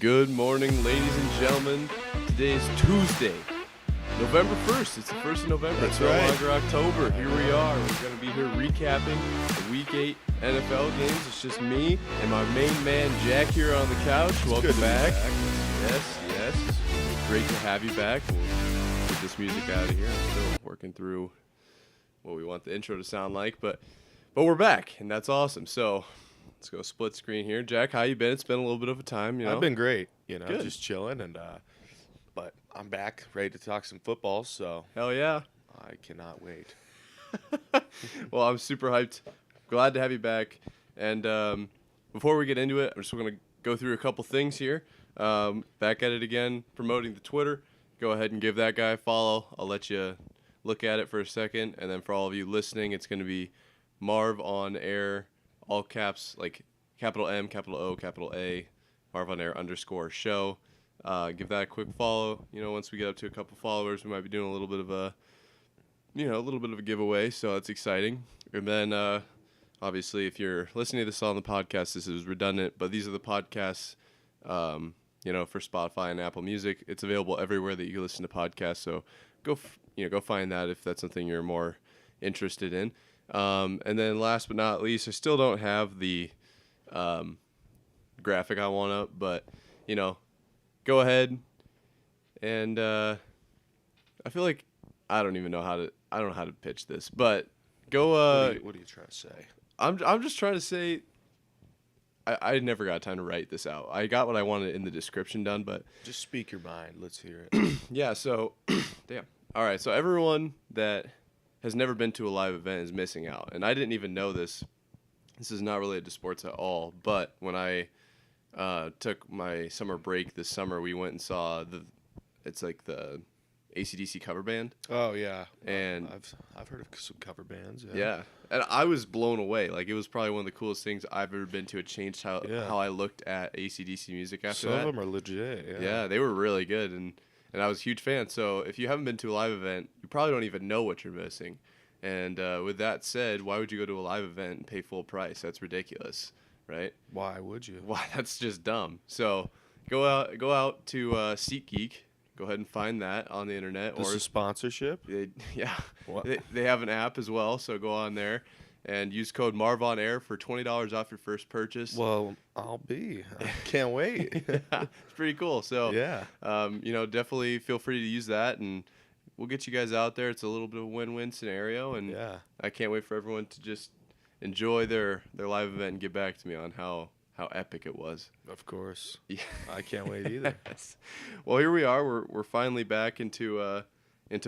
Good morning, ladies and gentlemen. Today is Tuesday, November 1st. It's the 1st of November. That's it's no right. longer October. Here we are. We're going to be here recapping the Week 8 NFL games. It's just me and my main man, Jack, here on the couch. Welcome back. Yes. Great to have you back. We'll get this music out of here. I'm still working through what we want the intro to sound like, but we're back, and that's awesome. So let's go split screen here. Jack, how you been? It's been a little bit of a time, I've been great, Good. just chilling, and but I'm back, ready to talk some football, so Hell yeah. I cannot wait. Well, I'm super hyped. Glad to have you back. And before we get into it, I'm just going to go through a couple things here. Back at it again, promoting the Twitter. Go ahead and give that guy a follow. I'll let you look at it for a second. And then for all of you listening, it's going to be Marv on air, all caps, like capital M, capital O, capital A, Marv on air _show. Give that a quick follow. Once we get up to a couple followers, we might be doing a little bit of a giveaway. So that's exciting. And then, obviously, if you're listening to this on the podcast, this is redundant, but these are the podcasts, for Spotify and Apple Music. It's available everywhere that you can listen to podcasts. So go find that if that's something you're more interested in. And then last but not least, I still don't have the graphic I want up, but go ahead and I feel like I don't know how to pitch this, but go. What are you trying to say? I'm just trying to say. I never got time to write this out. I got what I wanted in the description done, but Just speak your mind. Let's hear it. yeah. So, damn. All right. So everyone that has never been to a live event is missing out, and I didn't even know this. This is not related to sports at all, but when I took my summer break this summer, we went and saw it's like the AC/DC cover band. Oh yeah, And I've heard of some cover bands. Yeah, and I was blown away. Like, it was probably one of the coolest things I've ever been to. It changed how I looked at AC/DC music after that. Some of them are legit. Yeah, they were really good, and I was a huge fan. So if you haven't been to a live event, you probably don't even know what you're missing. And with that said, why would you go to a live event and pay full price? That's ridiculous, right? Why would you? Why? That's just dumb. So go out to SeatGeek. Go ahead and find that on the internet. This is sponsorship? What? They have an app as well, so go on there and use code MARVONAIR for $20 off your first purchase. Well, I can't wait. Yeah, it's pretty cool. So Yeah. Definitely feel free to use that, and we'll get you guys out there. It's a little bit of a win-win scenario, and Yeah. I can't wait for everyone to just enjoy their live event and get back to me on how epic it was. Of course. Yeah. I can't wait either. Yes. Well, here we are. We're finally back into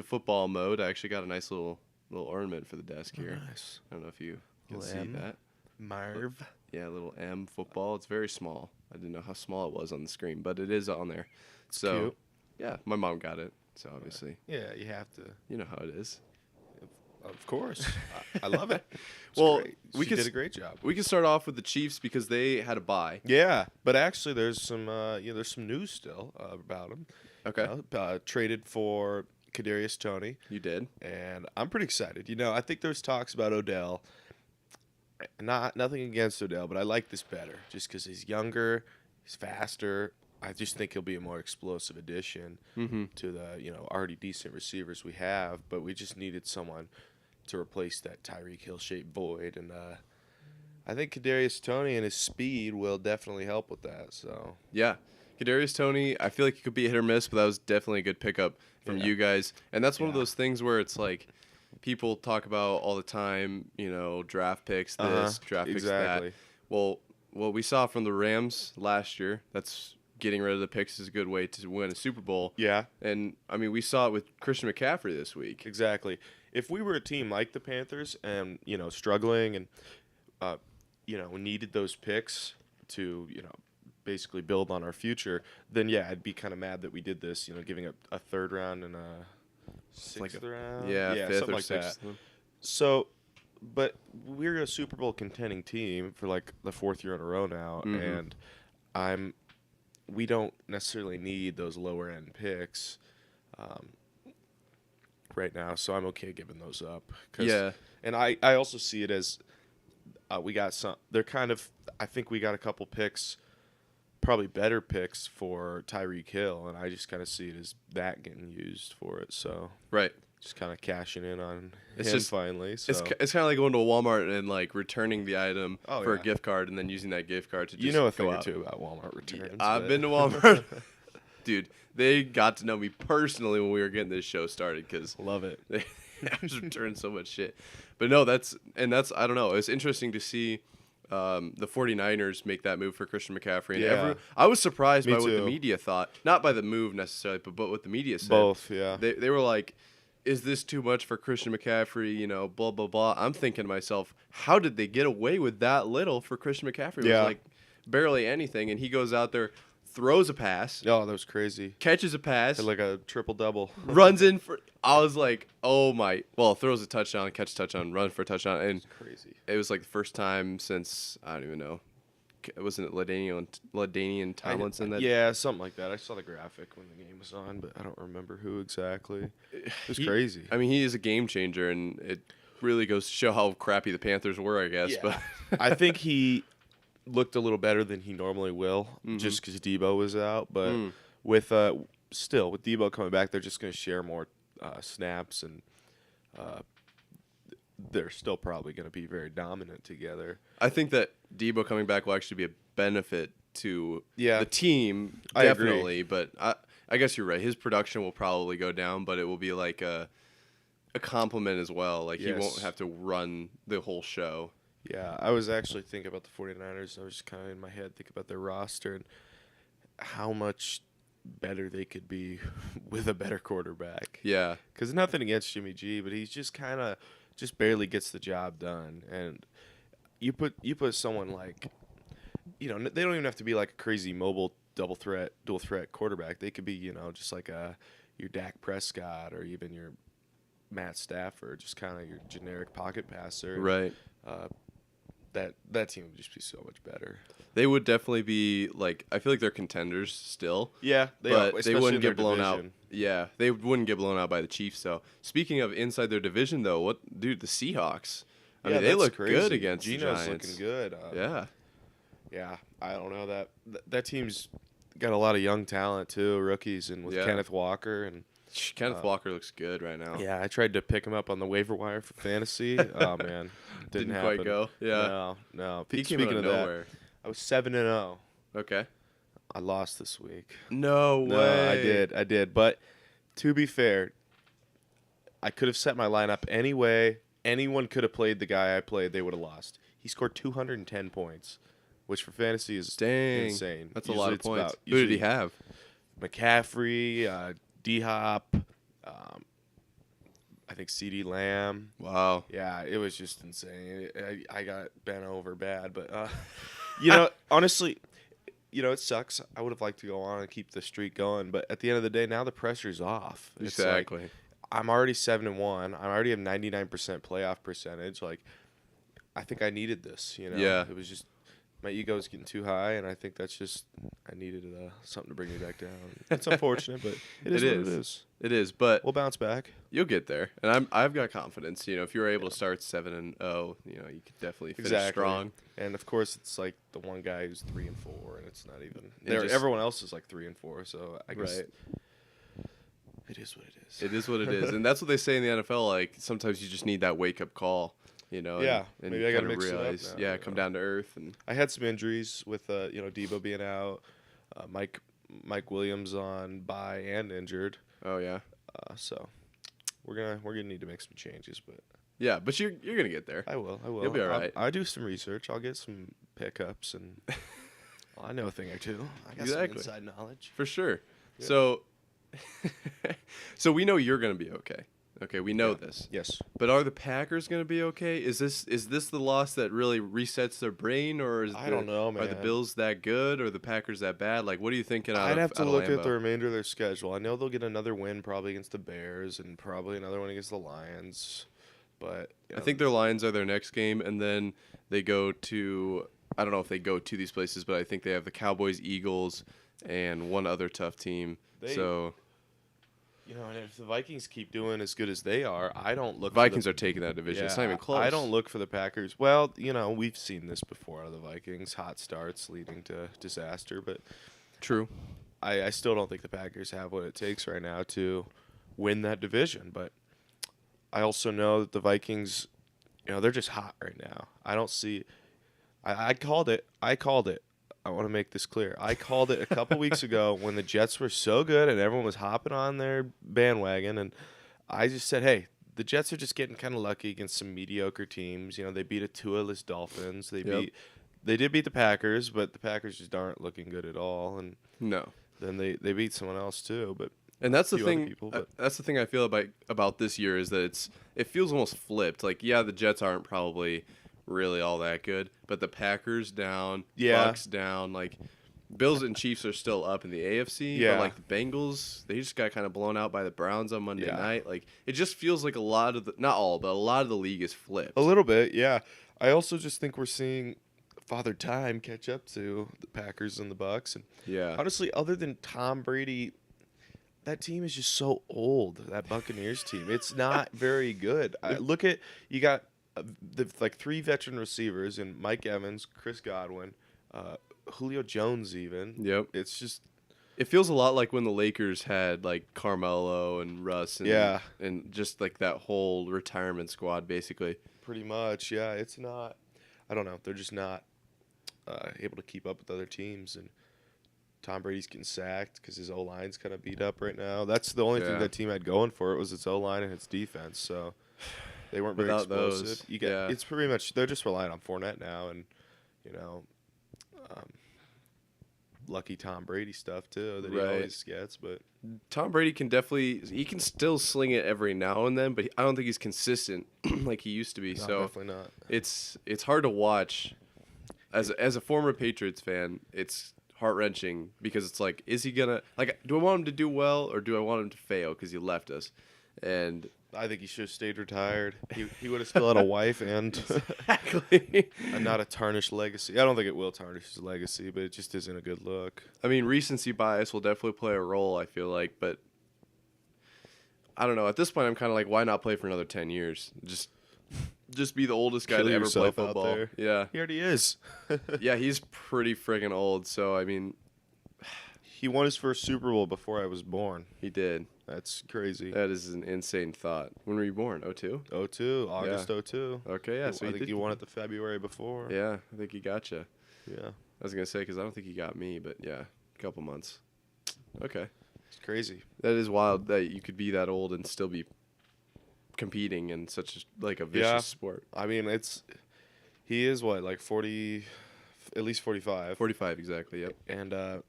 football mode. I actually got a nice little ornament for the desk here. Nice. I don't know if you can Little see M. that. Marv. Yeah, little M football. It's very small. I didn't know how small it was on the screen, but it is on there. So, cute. yeah, my mom got it. So obviously, Yeah, you have to. you know how it is. Of course. I love it. It's Well, great. we She could did a great job. We can start off with the Chiefs because they had a bye. Yeah, but actually, there's some news still about him. Okay. Traded for Kadarius Toney, You did. and I'm pretty excited. I think there's talks about Odell. Nothing against Odell, but I like this better just because he's younger, he's faster. I just think he'll be a more explosive addition to the already decent receivers we have. But we just needed someone to replace that Tyreek Hill shaped void, and I think Kadarius Toney and his speed will definitely help with that. So Yeah. Kadarius Toney, I feel like he could be a hit or miss, but that was definitely a good pickup from you guys. And that's one of those things where it's like people talk about all the time, draft picks this, draft picks exactly. that. Well, what we saw from the Rams last year, that's getting rid of the picks is a good way to win a Super Bowl. Yeah, And, I mean, we saw it with Christian McCaffrey this week. exactly. If we were a team like the Panthers and struggling and we needed those picks to basically build on our future, then yeah, I'd be kind of mad that we did this. Giving up a third round and a sixth round. Yeah, fifth something or like sixth. that. So, but we're a Super Bowl contending team for like the fourth year in a row now, and we don't necessarily need those lower end picks right now, so I'm okay giving those up. Yeah. And I also see it as we got some. They're kind of. I think we got a couple picks probably better picks for Tyreek Hill, and I just kind of see it as that getting used for it. So Right. just kind of cashing in on It's him just- finally. So. It's kind of like going to a Walmart and like returning the item for a Yeah. gift card and then using that gift card to just You know a go thing or out. two about Walmart returns. I've been to Walmart. Dude, they got to know me personally when we were getting this show started because Love it. they just returned so much shit. But no, that's I don't know. It's interesting to see the 49ers make that move for Christian McCaffrey. And Yeah. I was surprised Me by what the too. media thought. Not by the move necessarily, but what the media said. Both, yeah. They were like, is this too much for Christian McCaffrey? You know, blah, blah, blah. I'm thinking to myself, how did they get away with that little for Christian McCaffrey? It Yeah. was like barely anything. And he goes out there, throws a pass, Oh, that was crazy. catches a pass, Had like a triple-double. runs in for. I was like, oh my. Well, throws a touchdown, catch a touchdown, run for a touchdown. And Crazy. it was like the first time since, I don't even know. Wasn't it LaDainian Tomlinson? Yeah, something like that. I saw the graphic when the game was on, but I don't remember who exactly. It was crazy. I mean, he is a game changer, and it really goes to show how crappy the Panthers were, I guess. Yeah. But I think he looked a little better than he normally will, just because Debo was out. But with Debo coming back, they're just going to share more snaps, and they're still probably going to be very dominant together. I think that Debo coming back will actually be a benefit to Yeah. the team, I agree. definitely. But I guess you're right. His production will probably go down, but it will be like a compliment as well. Like he Yes. won't have to run the whole show. Yeah, I was actually thinking about the 49ers. I was just kind of in my head thinking about their roster and how much better they could be with a better quarterback. Yeah. Because nothing against Jimmy G, but he's just kind of just barely gets the job done. And you put someone like, they don't even have to be like a crazy mobile dual threat quarterback. They could be, just like your Dak Prescott or even your Matt Stafford, just kind of your generic pocket passer. Right. That team would just be so much better. They would definitely be like, I feel like they're contenders still. Yeah, But they wouldn't get blown division. out. Yeah, they wouldn't get blown out by the Chiefs. So speaking of inside their division, though, the Seahawks? I mean, they that's look crazy. good against Geno's the Giants. looking good. Yeah, Yeah, I don't know that team's got a lot of young talent too, rookies, and with Yeah. Kenneth Walker and Kenneth Walker looks good right now. yeah, I tried to pick him up on the waiver wire for fantasy. Oh man, didn't happen. quite go. Yeah, No. he came Speaking out of of that, nowhere. I was 7-0. Okay. I lost this week. No way. No, I did. But to be fair, I could have set my lineup any way. Anyone could have played the guy I played. They would have lost. He scored 210 points, which for fantasy is Dang. insane. That's Usually a lot of it's points. about- Who did he usually have? McCaffrey, D-Hop, I think CD Lamb. Wow. Yeah, it was just insane. I got bent over bad, but honestly, it sucks. I would have liked to go on and keep the streak going, but at the end of the day, now the pressure's off. It's like, Exactly. I'm already 7-1. I already have 99% playoff percentage. Like, I think I needed this. Yeah. It was just my ego was getting too high, and I think that's just I needed something to bring me back down. It's unfortunate, but it is what it is. It is, but We'll bounce back. you'll get there, and I've got confidence. If you're able to start 7-0, you could definitely finish strong. And of course, it's like the one guy who's 3-4, and it's not even. And just- Everyone else is like 3-4, so I guess Right. it is what it is. It is what it is, and that's what they say in the NFL. Like sometimes you just need that wake up call. Yeah, and maybe I gotta kinda mix it up realize, now, yeah, come down to earth, and I had some injuries with Debo being out, Mike Williams on bye and injured. oh yeah, So we're gonna need to make some changes, but yeah, but you're gonna get there. I will. You'll be all right. I do some research. I'll get some pickups, and I know a thing or two. I got Exactly. some inside knowledge. For sure. Yeah. So we know you're going to be okay. Okay, we know this. Yes. But are the Packers going to be okay? Is this the loss that really resets their brain, or I don't know, Are the man. Bills that good, or the Packers that bad? Like, what are you thinking? I'd have to out of look at Lambeau? the remainder of their schedule. I know they'll get another win probably against the Bears and probably another one against the Lions. But I think their Lions are their next game, and then they go to. I don't know if they go to these places, but I think they have the Cowboys, Eagles, and one other tough team. So And if the Vikings keep doing as good as they are, I don't look. Vikings are taking that division. It's not even close. I don't look for the Packers. Well, we've seen this before out of the Vikings: hot starts leading to disaster. But True. I still don't think the Packers have what it takes right now to win that division. But I also know that the Vikings, they're just hot right now. I don't see. I called it. I want to make this clear. I called it a couple weeks ago when the Jets were so good and everyone was hopping on their bandwagon, and I just said, hey, the Jets are just getting kind of lucky against some mediocre teams. They beat a Tua-less Dolphins. They did beat the Packers, but the Packers just aren't looking good at all. And no. Then they beat someone else too, but and that's the thing. People, that's the thing I feel about this year is that it feels almost flipped. Like, yeah, the Jets aren't probably really all that good, but the Packers down, Bucks down, like Bills and Chiefs are still up in the AFC, but like the Bengals, they just got kind of blown out by the Browns on Monday night. Like, it just feels like a lot of not all, but a lot of the league is flipped. A little bit, yeah. I also just think we're seeing Father Time catch up to the Packers and the Bucks, and honestly, other than Tom Brady, that team is just so old. That Buccaneers team, it's not very good. You got like 3 veteran receivers in Mike Evans, Chris Godwin, Julio Jones even. Yep. It's just... It feels a lot like when the Lakers had like Carmelo and Russ and just like that whole retirement squad basically. Pretty much, yeah. It's not... I don't know. They're just not able to keep up with other teams, and Tom Brady's getting sacked because his O-line's kind of beat up right now. That's the only thing that team had going for it was its O-line and its defense, so... They weren't very explosive. It's pretty much they're just relying on Fournette now, and lucky Tom Brady stuff too that he always gets. But Tom Brady can still sling it every now and then, but I don't think he's consistent like he used to be. No, so definitely not. It's hard to watch. As a former Patriots fan, it's heart-wrenching because it's like, is he gonna do I want him to do well or do I want him to fail because he left us? And I think he should have stayed retired. He would have still had a wife and exactly and not a tarnished legacy. I don't think it will tarnish his legacy, but it just isn't a good look. I mean, recency bias will definitely play a role, I feel like, but I don't know. At this point, I'm kind of like, why not play for another 10 years? Just be the oldest guy to ever play football. Yeah. He already is. Yeah, he's pretty friggin' old, so I mean... He won his first Super Bowl before I was born. He did. That's crazy. That is an insane thought. When were you born? 02? 02, August 02. Okay, yeah. So I think you won it the February before. Yeah, I think he got you. Yeah. I was going to say, because I don't think he got me, but yeah, a couple months. Okay. It's crazy. That is wild that you could be that old and still be competing in such a vicious sport. I mean, he is what, like 40, at least 45. 45, exactly, yep. And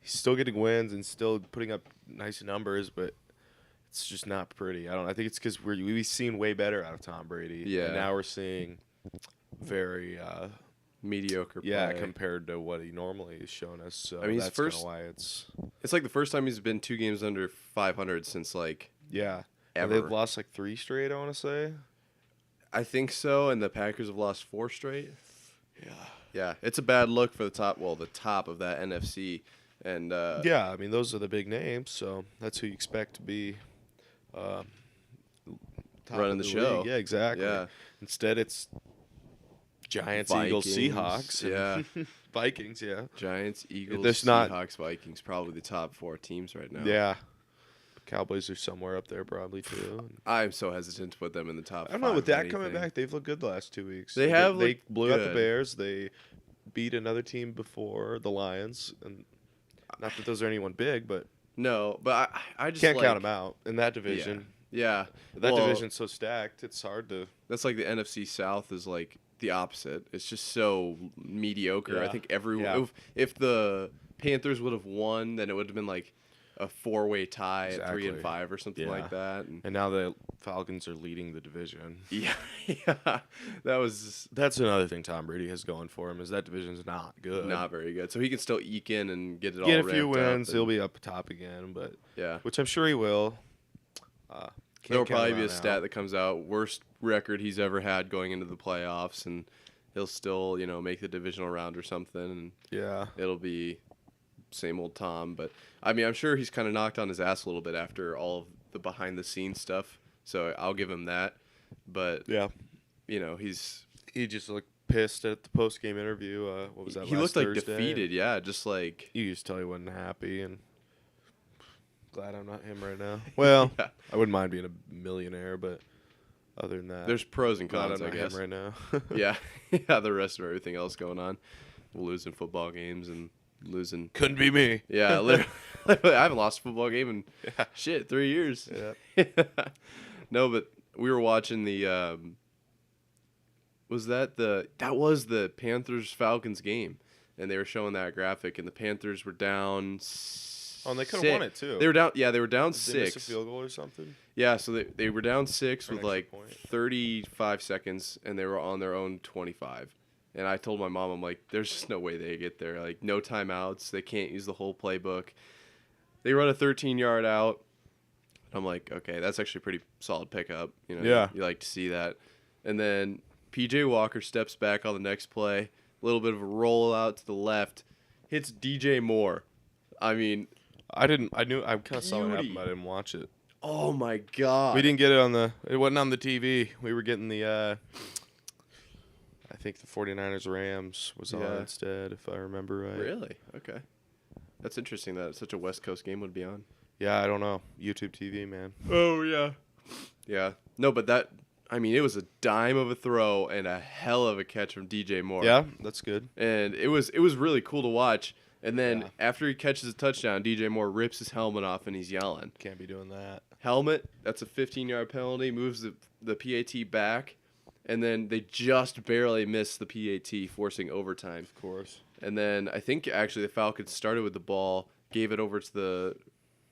he's still getting wins and still putting up nice numbers, but it's just not pretty. I think it's because we've seen way better out of Tom Brady. Yeah. And now we're seeing very mediocre play. Yeah, compared to what he normally has shown us. So I mean, that's kind of why it's like the first time he's been 2 games under 500 since ever. And they've lost 3 straight, I want to say. I think so, and the Packers have lost 4 straight. Yeah. Yeah, it's a bad look for the top of that NFC. And I mean, those are the big names, so that's who you expect to be running the show. League. Yeah, exactly. Yeah. Instead, it's Giants, Eagles, Seahawks. Yeah. Vikings, yeah. Giants, Eagles, Seahawks, Vikings, probably the top 4 teams right now. Yeah. Cowboys are somewhere up there probably, too. I'm so hesitant to put them in the top 5. I don't know. With that coming back, they've looked good the last 2 weeks. They blew out the Bears. They beat another team before, the Lions, and not that those are anyone big, but no, but I just can't count them out in that division. Yeah, that division's so stacked. It's hard to. That's like the NFC South is like the opposite. It's just so mediocre. Yeah. I think if the Panthers would have won, then it would have been like a 4-way tie at 3 and 5 or something like that. And now the Falcons are leading the division. Yeah, That's another thing Tom Brady has going for him is that division's not good. Not very good. So he can still eke in and get a few wins. He'll be up top again, but which I'm sure he will. There'll probably be a stat that comes out, worst record he's ever had going into the playoffs, and he'll still make the divisional round or something. And it'll be same old Tom. But I mean, I'm sure he's kind of knocked on his ass a little bit after all of the behind the scenes stuff. So I'll give him that. But Yeah, he just looked pissed at the post game interview. What was that? He last looked like Thursday? defeated. Yeah, just like You just tell he wasn't happy, and glad I'm not him right now. Well, yeah. I wouldn't mind being a millionaire, but other than that, There's pros and glad cons, I'm I not guess. him right now. Yeah, yeah. The rest of everything else going on, losing football games and losing. Couldn't be me. Yeah, literally, I haven't lost a football game in Yeah. 3 years. Yeah. No, but we were watching the. That was the Panthers Falcons game, and they were showing that graphic, and the Panthers were down. Oh, and they could have won it too. They were down. Yeah, they were down Did they miss 6. a field goal or something? Yeah, so they were down 6 Or an with extra like point. 35 seconds, and they were on their own 25. And I told my mom, I'm like, there's just no way they get there. Like, no timeouts. They can't use the whole playbook. They run a 13-yard out. I'm like, okay, that's actually a pretty solid pickup. Yeah. You like to see that. And then P.J. Walker steps back on the next play. A little bit of a rollout to the left. Hits DJ Moore. I mean, I kind of saw it happen, Beauty. but I didn't watch it. oh my God. We didn't get it it wasn't on the TV. We were getting the, I think the 49ers Rams was on Yeah. instead, if I remember right. Really? Okay. That's interesting that such a West Coast game would be on. Yeah, I don't know. YouTube TV, man. Oh, yeah. Yeah. No, but it was a dime of a throw and a hell of a catch from DJ Moore. Yeah, that's good. And it was really cool to watch. And then Yeah. after he catches a touchdown, DJ Moore rips his helmet off and he's yelling. Can't be doing that. Helmet, that's a 15-yard penalty, moves the PAT back, and then they just barely miss the PAT, forcing overtime. Of course. And then I think actually the Falcons started with the ball, gave it over to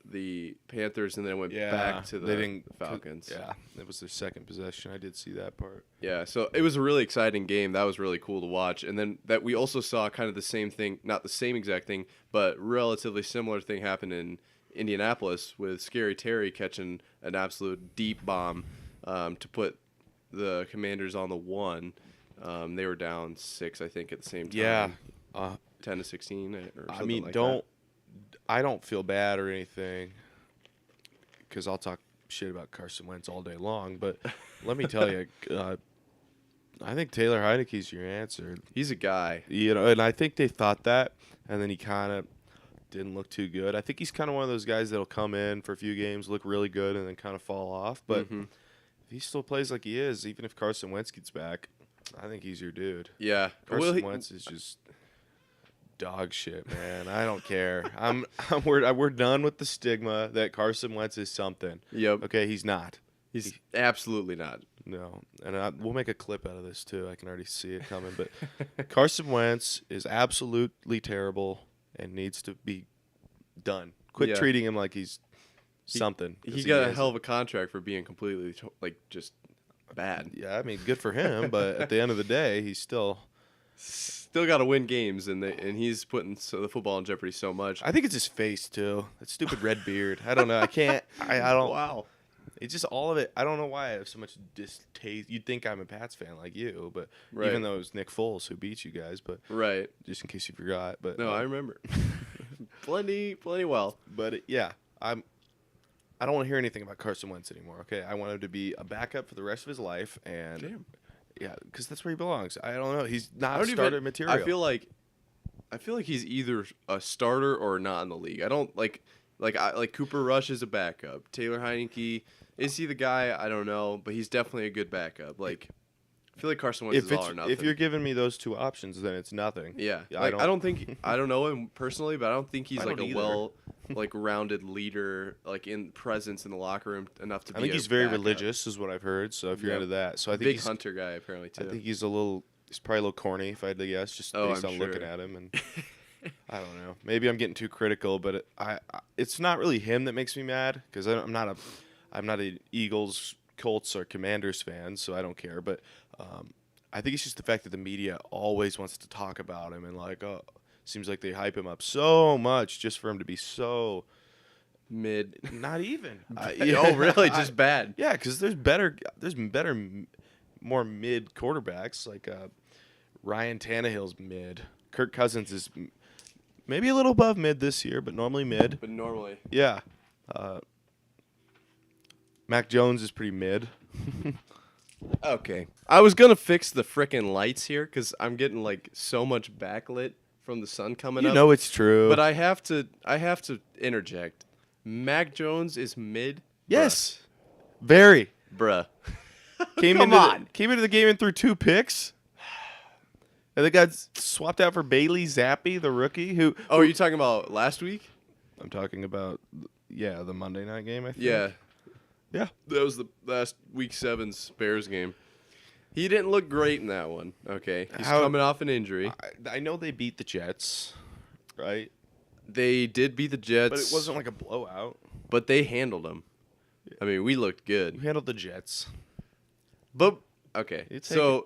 the Panthers, and then it went back to the Falcons. Yeah, it was their second possession. I did see that part. Yeah, so it was a really exciting game. That was really cool to watch. And then that we also saw kind of the same thing, not the same exact thing, but relatively similar thing happen in Indianapolis with Scary Terry catching an absolute deep bomb to put the Commanders on the 1. They were down 6, I think, at the same time. Yeah. 10-16 or something I mean, like that. I don't feel bad or anything because I'll talk shit about Carson Wentz all day long. But let me tell you, I think Taylor Heineke's your answer. He's a guy. And I think they thought that, and then he kind of didn't look too good. I think he's kind of one of those guys that'll come in for a few games, look really good, and then kind of fall off. But if he still plays like he is, even if Carson Wentz gets back, I think he's your dude. Yeah. Carson Wentz is just dog shit, man. I don't care. We're done with the stigma that Carson Wentz is something. Yep. Okay, he's not. He's absolutely not. No, and we'll make a clip out of this too. I can already see it coming. But Carson Wentz is absolutely terrible and needs to be done. Quit Yeah. treating him like he's something. He got a isn't. hell of a contract for being completely just bad. Yeah, I mean, good for him. But at the end of the day, he's still Got to win games, and he's putting the football in jeopardy so much. I think it's his face too. That stupid red beard. I don't know. I can't. I don't. Wow. It's just all of it. I don't know why I have so much distaste. You'd think I'm a Pats fan like you, but Right. even though it was Nick Foles who beat you guys, but Right. just in case you forgot. But No, I remember. plenty well. But yeah, I don't want to hear anything about Carson Wentz anymore. Okay, I want him to be a backup for the rest of his life, and Damn. yeah, because that's where he belongs. I don't know. He's not I don't starter even, material. I feel like he's either a starter or not in the league. I don't like Cooper Rush is a backup. Taylor Heineke, is he the guy? I don't know, but he's definitely a good backup. Like, I feel like Carson Wentz is all or nothing. If you're giving me those two options, then it's nothing. Yeah, Yeah, like, I don't think I don't know him personally, but I don't think he's I like don't a either. rounded leader, like in presence in the locker room enough to be. I think a he's very backup. religious, is what I've heard. So if you're Yep. into that, so I think Big he's hunter guy apparently too. I think he's probably a little corny if I had to guess, just Oh, based I'm on sure. looking at him. And I don't know. Maybe I'm getting too critical, but it's not really him that makes me mad because I'm not an Eagles, Colts, or Commanders fan, so I don't care. But I think it's just the fact that the media always wants to talk about him and seems like they hype him up so much just for him to be so Mid. not even. Oh, really? Just bad. Yeah, because there's better, more mid quarterbacks like Ryan Tannehill's mid. Kirk Cousins is Maybe a little above mid this year, but normally mid. But normally. Yeah. Mac Jones is pretty mid. Okay. I was going to fix the frickin' lights here because I'm getting, like, so much backlit from the sun coming up. You know it's true. But I have to interject. Mac Jones is mid. Yes. Very. Bruh. Came Come into on. came into the game and threw 2 picks. And they got swapped out for Bailey Zappi, the rookie. Who? Oh, are you talking about last week? I'm talking about, the Monday night game, I think. Yeah. Yeah. That was the last week 7's Bears game. He didn't look great in that one. Okay. He's coming off an injury. I know they beat the Jets, right? They did beat the Jets. But it wasn't like a blowout. But they handled them. I mean, we looked good. You handled the Jets. But, okay.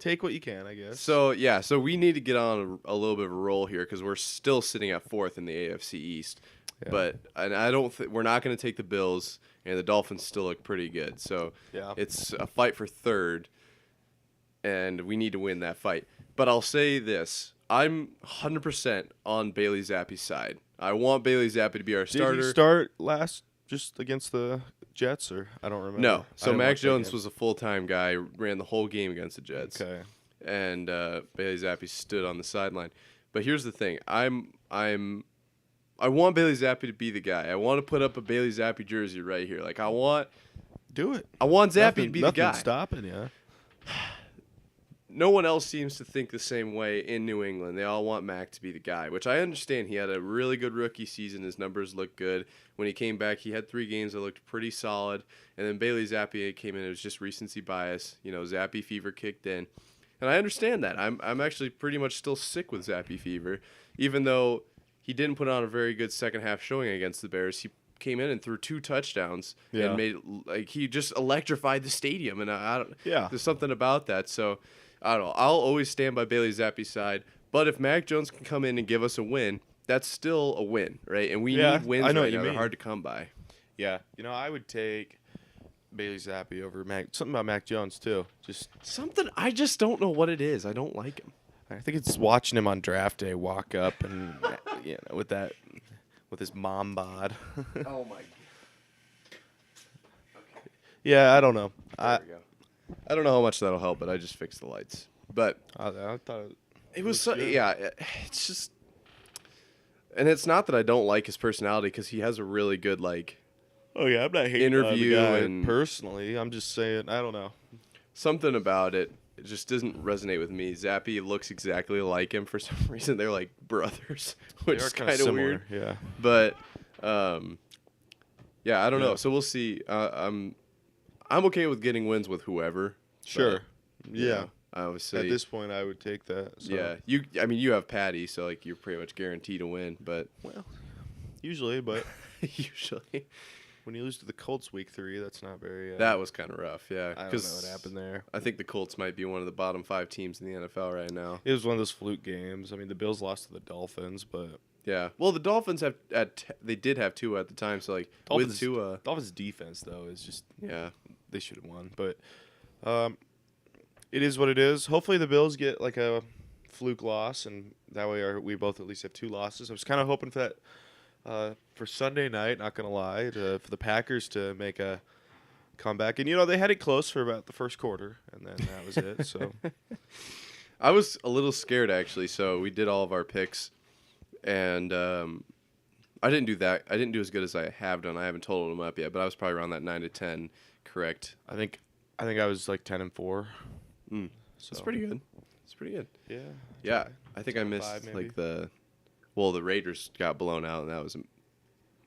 Take what you can, I guess. So we need to get on a little bit of a roll here because we're still sitting at 4th in the AFC East. Yeah. But I don't we're not going to take the Bills, and the Dolphins still look pretty good. So it's a fight for 3rd, and we need to win that fight. But I'll say this. I'm 100% on Bailey Zappi's side. I want Bailey Zappi to be our starter. Did he start last just against the Jets, or I don't remember? No. So Mac Jones was a full-time guy, ran the whole game against the Jets. Okay. And Bailey Zappi stood on the sideline. But here's the thing. I want Bailey Zappi to be the guy. I want to put up a Bailey Zappi jersey right here. Like, do it. I want Zappi to be the guy. Nothing's stopping you. No one else seems to think the same way in New England. They all want Mac to be the guy, which I understand. He had a really good rookie season. His numbers looked good. When he came back, he had 3 games that looked pretty solid. And then Bailey Zappi came in. It was just recency bias. Zappi fever kicked in. And I understand that. I'm actually pretty much still sick with Zappi fever, even though he didn't put on a very good second half showing against the Bears. He came in and threw 2 touchdowns and made he just electrified the stadium. And there's something about that. So I don't know. I'll always stand by Bailey Zappi's side. But if Mac Jones can come in and give us a win, that's still a win, right? And we need wins right now. They're hard to come by. Yeah. I would take Bailey Zappi over Mac. Something about Mac Jones, too. I just don't know what it is. I don't like him. I think it's watching him on draft day walk up and, with his mom bod. Oh, my God. Okay. Yeah, I don't know. There we go. I don't know how much that'll help, but I just fixed the lights. But I thought it was it's just, and it's not that I don't like his personality because he has a really good I'm not hating interview on the guy and personally. I'm just saying I don't know. Something about it just doesn't resonate with me. Zappi looks exactly like him for some reason. They're like brothers, which is kind of weird. Yeah, but I don't know. So we'll see. I'm okay with getting wins with whoever. Sure. Yeah. Obviously. At this point, I would take that. So. Yeah. You have Patty, so you're pretty much guaranteed to win. But usually, but usually, when you lose to the Colts week 3, that's not very. That was kind of rough. Yeah. I don't know what happened there. I think the Colts might be one of the bottom 5 teams in the NFL right now. It was one of those fluke games. I mean, the Bills lost to the Dolphins, but. Yeah. Well, the Dolphins they did have Tua at the time, so with Tua. Dolphins defense though is just they should have won, but it is what it is. Hopefully the Bills get a fluke loss, and that way we both at least have 2 losses. I was kind of hoping for that for Sunday night. Not gonna lie, for the Packers to make a comeback, and they had it close for about the first quarter, and then that was it. So I was a little scared actually. So we did all of our picks. And I didn't do that. I didn't do as good as I have done. I haven't totaled them up yet, but I was probably around that 9 to 10, correct? I think I was 10-4. So that's pretty good. It's pretty good. Yeah. Yeah. I think I missed the Raiders got blown out, and that was a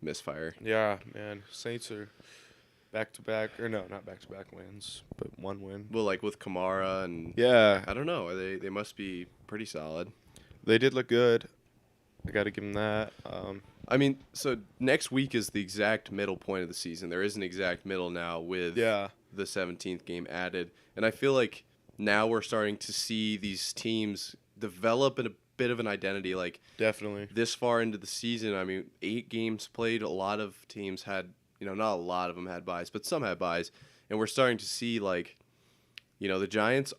misfire. Yeah, man. Saints are back-to-back, or no, not back-to-back wins, but 1 win. Well, with Kamara and I don't know. They must be pretty solid. They did look good. I got to give them that. So next week is the exact middle point of the season. There is an exact middle now with the 17th game added. And I feel like now we're starting to see these teams develop in a bit of an identity. Definitely. This far into the season, 8 games played. A lot of teams had, not a lot of them had buys, but some had buys. And we're starting to see, the Giants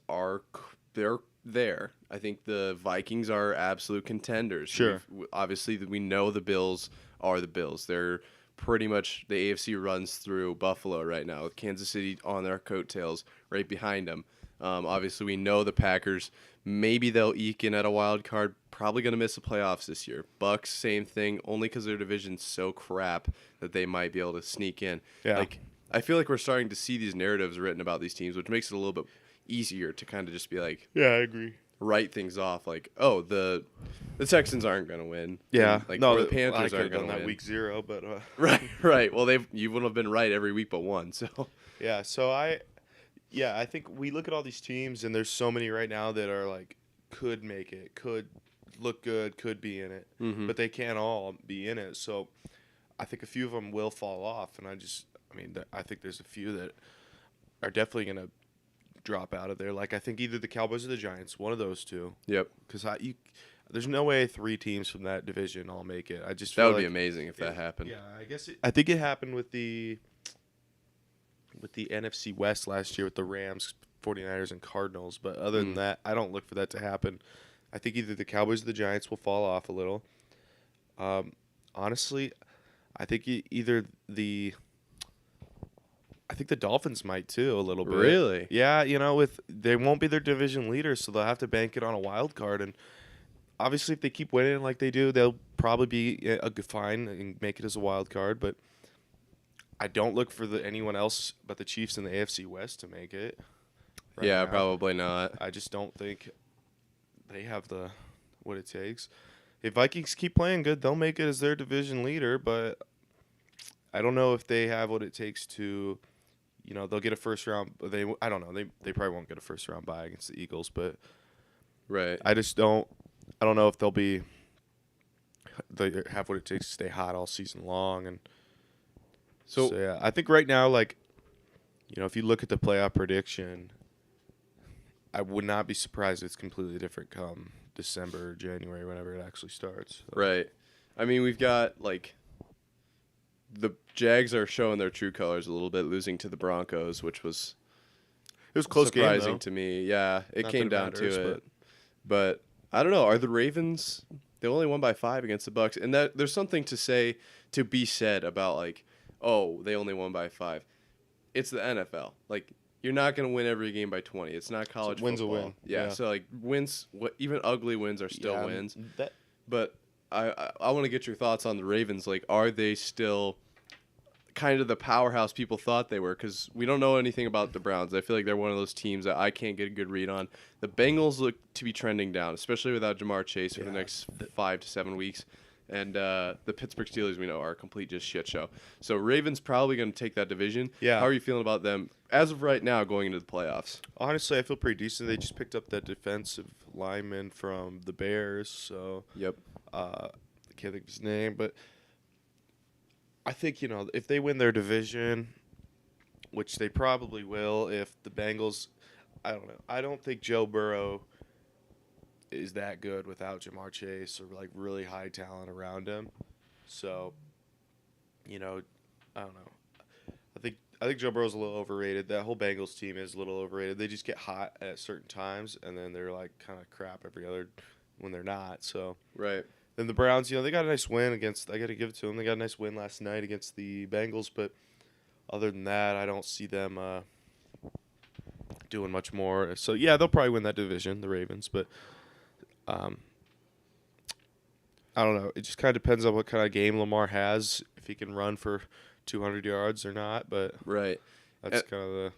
they're there. I think the Vikings are absolute contenders. Sure. Obviously, we know the Bills are the Bills. They're pretty much the AFC runs through Buffalo right now with Kansas City on their coattails right behind them. Obviously, we know the Packers. Maybe they'll eke in at a wild card. Probably going to miss the playoffs this year. Bucks, same thing, only because their division's so crap that they might be able to sneak in. Yeah. Like, I feel like we're starting to see these narratives written about these teams, which makes it a little bit easier to kind of just be like, Yeah, I agree. write things off. Like, oh, the Texans aren't going to win. Yeah. And, like, no, or the Panthers I aren't going to that win. week 0, but Right. Well, you would have been right every week but one. So yeah. So I think we look at all these teams, and there's so many right now that are like could make it, could look good, could be in it, but they can't all be in it. So I think a few of them will fall off, and I think there's a few that are definitely going to drop out of there. Like, I think either the Cowboys or the Giants, one of those two. Yep. Because there's no way 3 teams from that division all make it. I just that feel would be like amazing if that happened. Yeah, I think it happened with the NFC West last year with the Rams, 49ers, and Cardinals. But other than that, I don't look for that to happen. I think either the Cowboys or the Giants will fall off a little. Honestly, I think I think the Dolphins might too a little bit. Really? Yeah, they won't be their division leaders, so they'll have to bank it on a wild card. And obviously, if they keep winning like they do, they'll probably be a good fine and make it as a wild card. But I don't look for anyone else but the Chiefs and the AFC West to make it. Yeah, now. probably not. I just don't think they have what it takes. If Vikings keep playing good, they'll make it as their division leader. But I don't know if they have what it takes to. They'll get a first round. I don't know. They probably won't get a first round bye against the Eagles, but Right. I just don't. I don't know if they have what it takes to stay hot all season long. And so yeah, I think right now, like, if you look at the playoff prediction, I would not be surprised if it's completely different come December or January, whenever it actually starts. So. Right. I mean, we've got like. The Jags are showing their true colors a little bit, losing to the Broncos, which was close surprising game, though. to me. Yeah, it Not came that it down matters, to it. But I don't know. Are the Ravens? They only won by 5 against the Bucks, and that there's something to be said about like, oh, they only won by 5. It's the NFL. Like, you're not going to win every game by 20. It's not college wins football. a win. Yeah. So like wins, even ugly wins are still wins. But I want to get your thoughts on the Ravens. Like, are they still kind of the powerhouse people thought they were? Because we don't know anything about the Browns. I feel like they're one of those teams that I can't get a good read on. The Bengals look to be trending down, especially without Jamar Chase for the next 5 to 7 weeks. And the Pittsburgh Steelers, we know, are a complete just shit show. So Ravens probably going to take that division. Yeah. How are you feeling about them as of right now going into the playoffs? Honestly, I feel pretty decent. They just picked up that defensive lineman from the Bears. So Yep. I can't think of his name, but I think, if they win their division, which they probably will, if the Bengals, I don't know. I don't think Joe Burrow is that good without Jamar Chase or like really high talent around him. So, I don't know. I think Joe Burrow's a little overrated. That whole Bengals team is a little overrated. They just get hot at certain times, and then they're like kind of crap every other when they're not. So Right. Then the Browns, they got a nice win against. I got to give it to them. They got a nice win last night against the Bengals, but other than that, I don't see them doing much more. So yeah, they'll probably win that division, the Ravens, but I don't know. It just kind of depends on what kind of game Lamar has, if he can run for 200 yards or not. But Right. that's kind of the.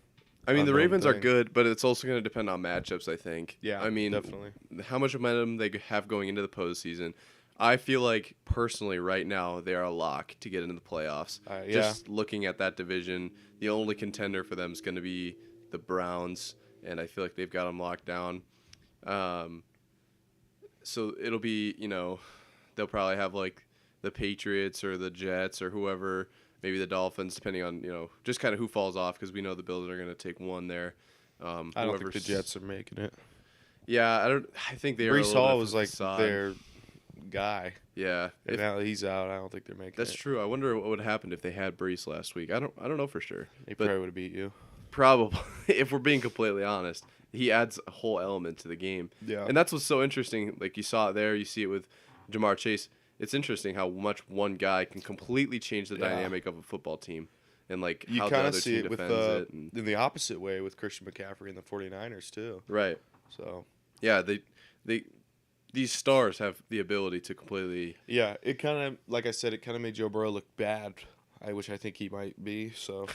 I mean, the unknown Ravens are thing. good, but it's also going to depend on matchups, I think. Yeah, I mean, definitely. How much momentum they have going into the postseason. I feel like, personally, right now, they are a lock to get into the playoffs. Yeah. Just looking at that division, the only contender for them is going to be the Browns, and I feel like they've got them locked down. So it'll be, they'll probably have, like, the Patriots or the Jets or whoever, maybe the Dolphins, depending on, just kind of who falls off, because we know the Bills are going to take one there. I don't think the Jets are making it. Yeah, I think they are. Brees Hall was like their guy. Yeah. And now that he's out, I don't think they're making That's it. true. I wonder what would happen if they had Brees last week. I don't know for sure. They probably would have beat you. probably, if we're being completely honest, he adds a whole element to the game. Yeah. And that's what's so interesting. Like, you saw it there. You see it with Jamar Chase. It's interesting how much one guy can completely change the dynamic of a football team. And, like, You how the kind other of see team it with defends it. And, in the opposite way with Christian McCaffrey and the 49ers, too. right. So. Yeah, these stars have the ability to completely... Yeah, it kind of, like I said, it kind of made Joe Burrow look bad, which I think he might be, so...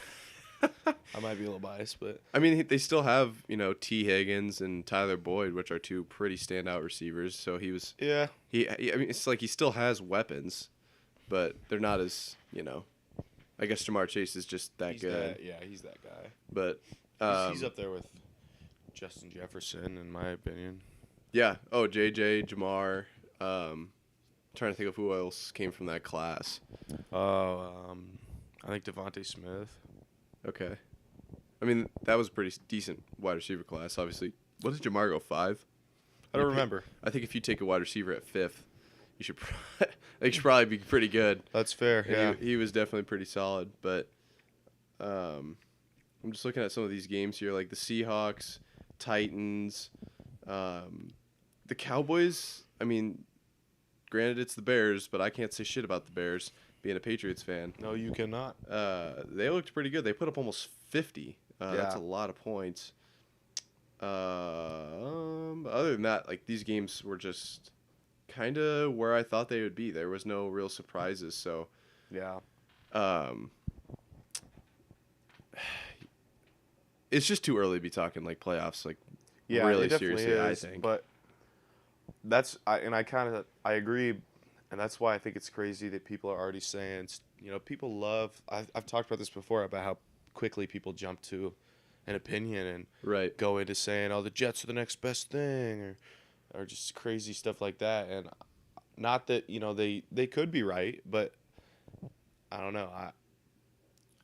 I might be a little biased, but I mean, they still have, T. Higgins and Tyler Boyd, which are two pretty standout receivers. So he was, I mean, it's like he still has weapons, but they're not as, I guess Jamar Chase is just that good. He's that guy. But he's up there with Justin Jefferson, in my opinion. Yeah. Oh, JJ, Jamar. Trying to think of who else came from that class. I think Devontae Smith. Okay. I mean, that was a pretty decent wide receiver class, obviously. What did Jamar go, 5? I don't remember. I think if you take a wide receiver at 5th, you should probably be pretty good. That's fair, yeah. He was definitely pretty solid, but I'm just looking at some of these games here, like the Seahawks, Titans, the Cowboys. I mean, granted, it's the Bears, but I can't say shit about the Bears, being a Patriots fan. No, you cannot. They looked pretty good. They put up almost 50. That's a lot of points. Other than that, like, these games were just kind of where I thought they would be. There was no real surprises. So, yeah. It's just too early to be talking like playoffs, like, yeah, really it definitely seriously. is, I think, but I agree. And that's why I think it's crazy that people are already saying, people love. I've talked about this before about how quickly people jump to an opinion and go into saying, "Oh, the Jets are the next best thing," or just crazy stuff like that. And not that they could be right, but I don't know.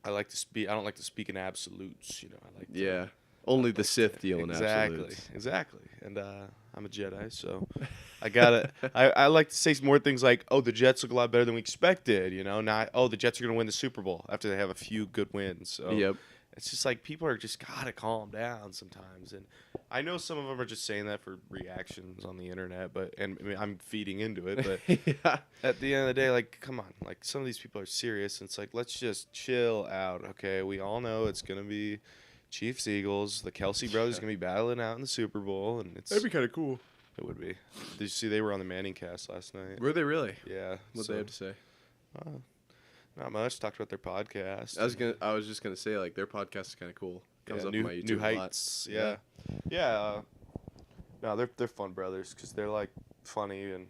I like to speak. I don't like to speak in absolutes. I like to, only the Sith deal in absolutes. Exactly. And I'm a Jedi, so I gotta. I like to say more things like, "Oh, the Jets look a lot better than we expected." Not, "Oh, the Jets are gonna win the Super Bowl," after they have a few good wins. So it's just like people are just gotta calm down sometimes. And I know some of them are just saying that for reactions on the internet, and I mean, I'm feeding into it. But at the end of the day, like, come on, like, some of these people are serious. And it's like, let's just chill out, okay? We all know it's gonna be Chiefs, Eagles. The Kelsey brothers going to be battling out in the Super Bowl, and That'd be kind of cool. It would be. Did you see they were on the Manning cast last night? Were they really? Yeah. What'd they have to say? Not much. Talked about their podcast. I was just gonna say, like, their podcast is kind of cool. Comes up on my YouTube New Heights. a lot. Yeah. No, they're fun brothers because they're, like, funny, and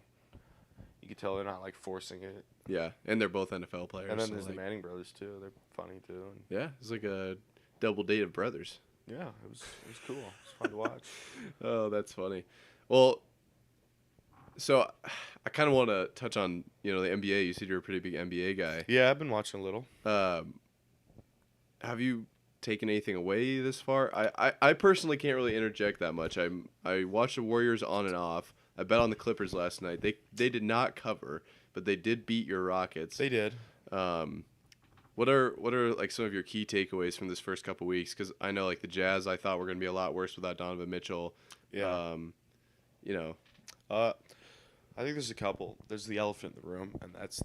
you can tell they're not, like, forcing it. Yeah, and they're both NFL players. And then there's the Manning brothers too. They're funny too. And yeah, it's like a double date of brothers. Yeah, it was cool. It was fun to watch. Oh, that's funny. Well, so I kind of want to touch on, the NBA. You said you're a pretty big NBA guy. Yeah, I've been watching a little. Have you taken anything away this far? I personally can't really interject that much. I watched the Warriors on and off. I bet on the Clippers last night. They did not cover, but they did beat your Rockets. They did. What are like some of your key takeaways from this first couple weeks? Because I know, like, the Jazz, I thought were going to be a lot worse without Donovan Mitchell. Yeah. I think there's a couple. There's the elephant in the room, and that's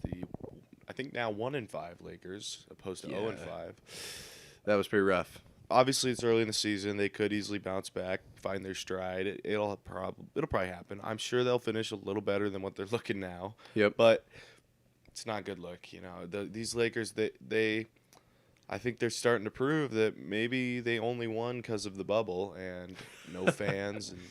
I think now 1-5 Lakers opposed to 0-5. That was pretty rough. Obviously, it's early in the season. They could easily bounce back, find their stride. It'll probably happen. I'm sure they'll finish a little better than what they're looking now. Yep. But it's not good look, These Lakers, I think they're starting to prove that maybe they only won because of the bubble and no fans and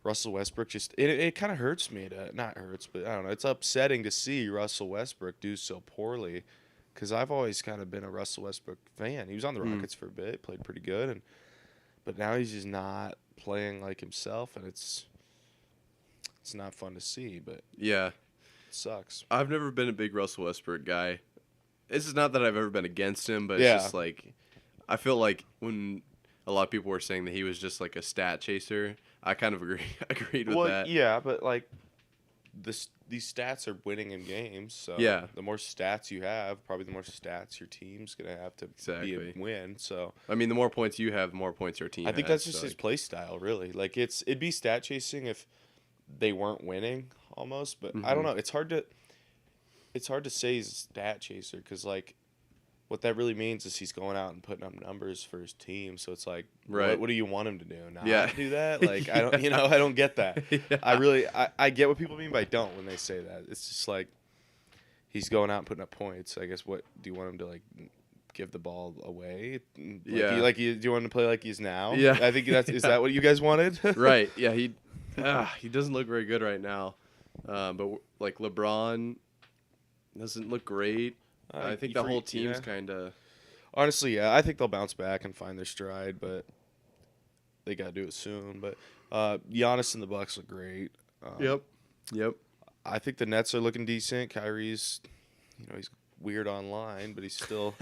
Russell Westbrook. Just it kind of hurts me not hurts, but I don't know. It's upsetting to see Russell Westbrook do so poorly because I've always kind of been a Russell Westbrook fan. He was on the Rockets for a bit, played pretty good, but now he's just not playing like himself, and it's not fun to see. But yeah. Sucks. I've never been a big Russell Westbrook guy. This is not that I've ever been against him, but it's just like, I feel like when a lot of people were saying that he was just like a stat chaser, I kind of agreed with that. Yeah, but like, these stats are winning in games. So Yeah. the more stats you have, probably the more stats your team's gonna have to be a win. So I mean, the more points you have, the more points your team. I think has, that's just so his play style, really. Like it'd be stat chasing if they weren't winning almost, but I don't know. It's hard to say he's a stat chaser because like what that really means is he's going out and putting up numbers for his team. So it's like, right. What do you want him to do? Not do that? Like yeah. I don't get that. Yeah. I get what people mean by don't when they say that. It's just like he's going out and putting up points. I guess what do you want him to like? Give the ball away? Do you want him to play like he's now? Yeah. I think is that what you guys wanted? Right. Yeah. He doesn't look very good right now. But like LeBron doesn't look great. I think the whole team's kind of. Honestly, yeah, I think they'll bounce back and find their stride, but they gotta do it soon. But Giannis and the Bucks look great. Yep. I think the Nets are looking decent. Kyrie's, he's weird online, but he's still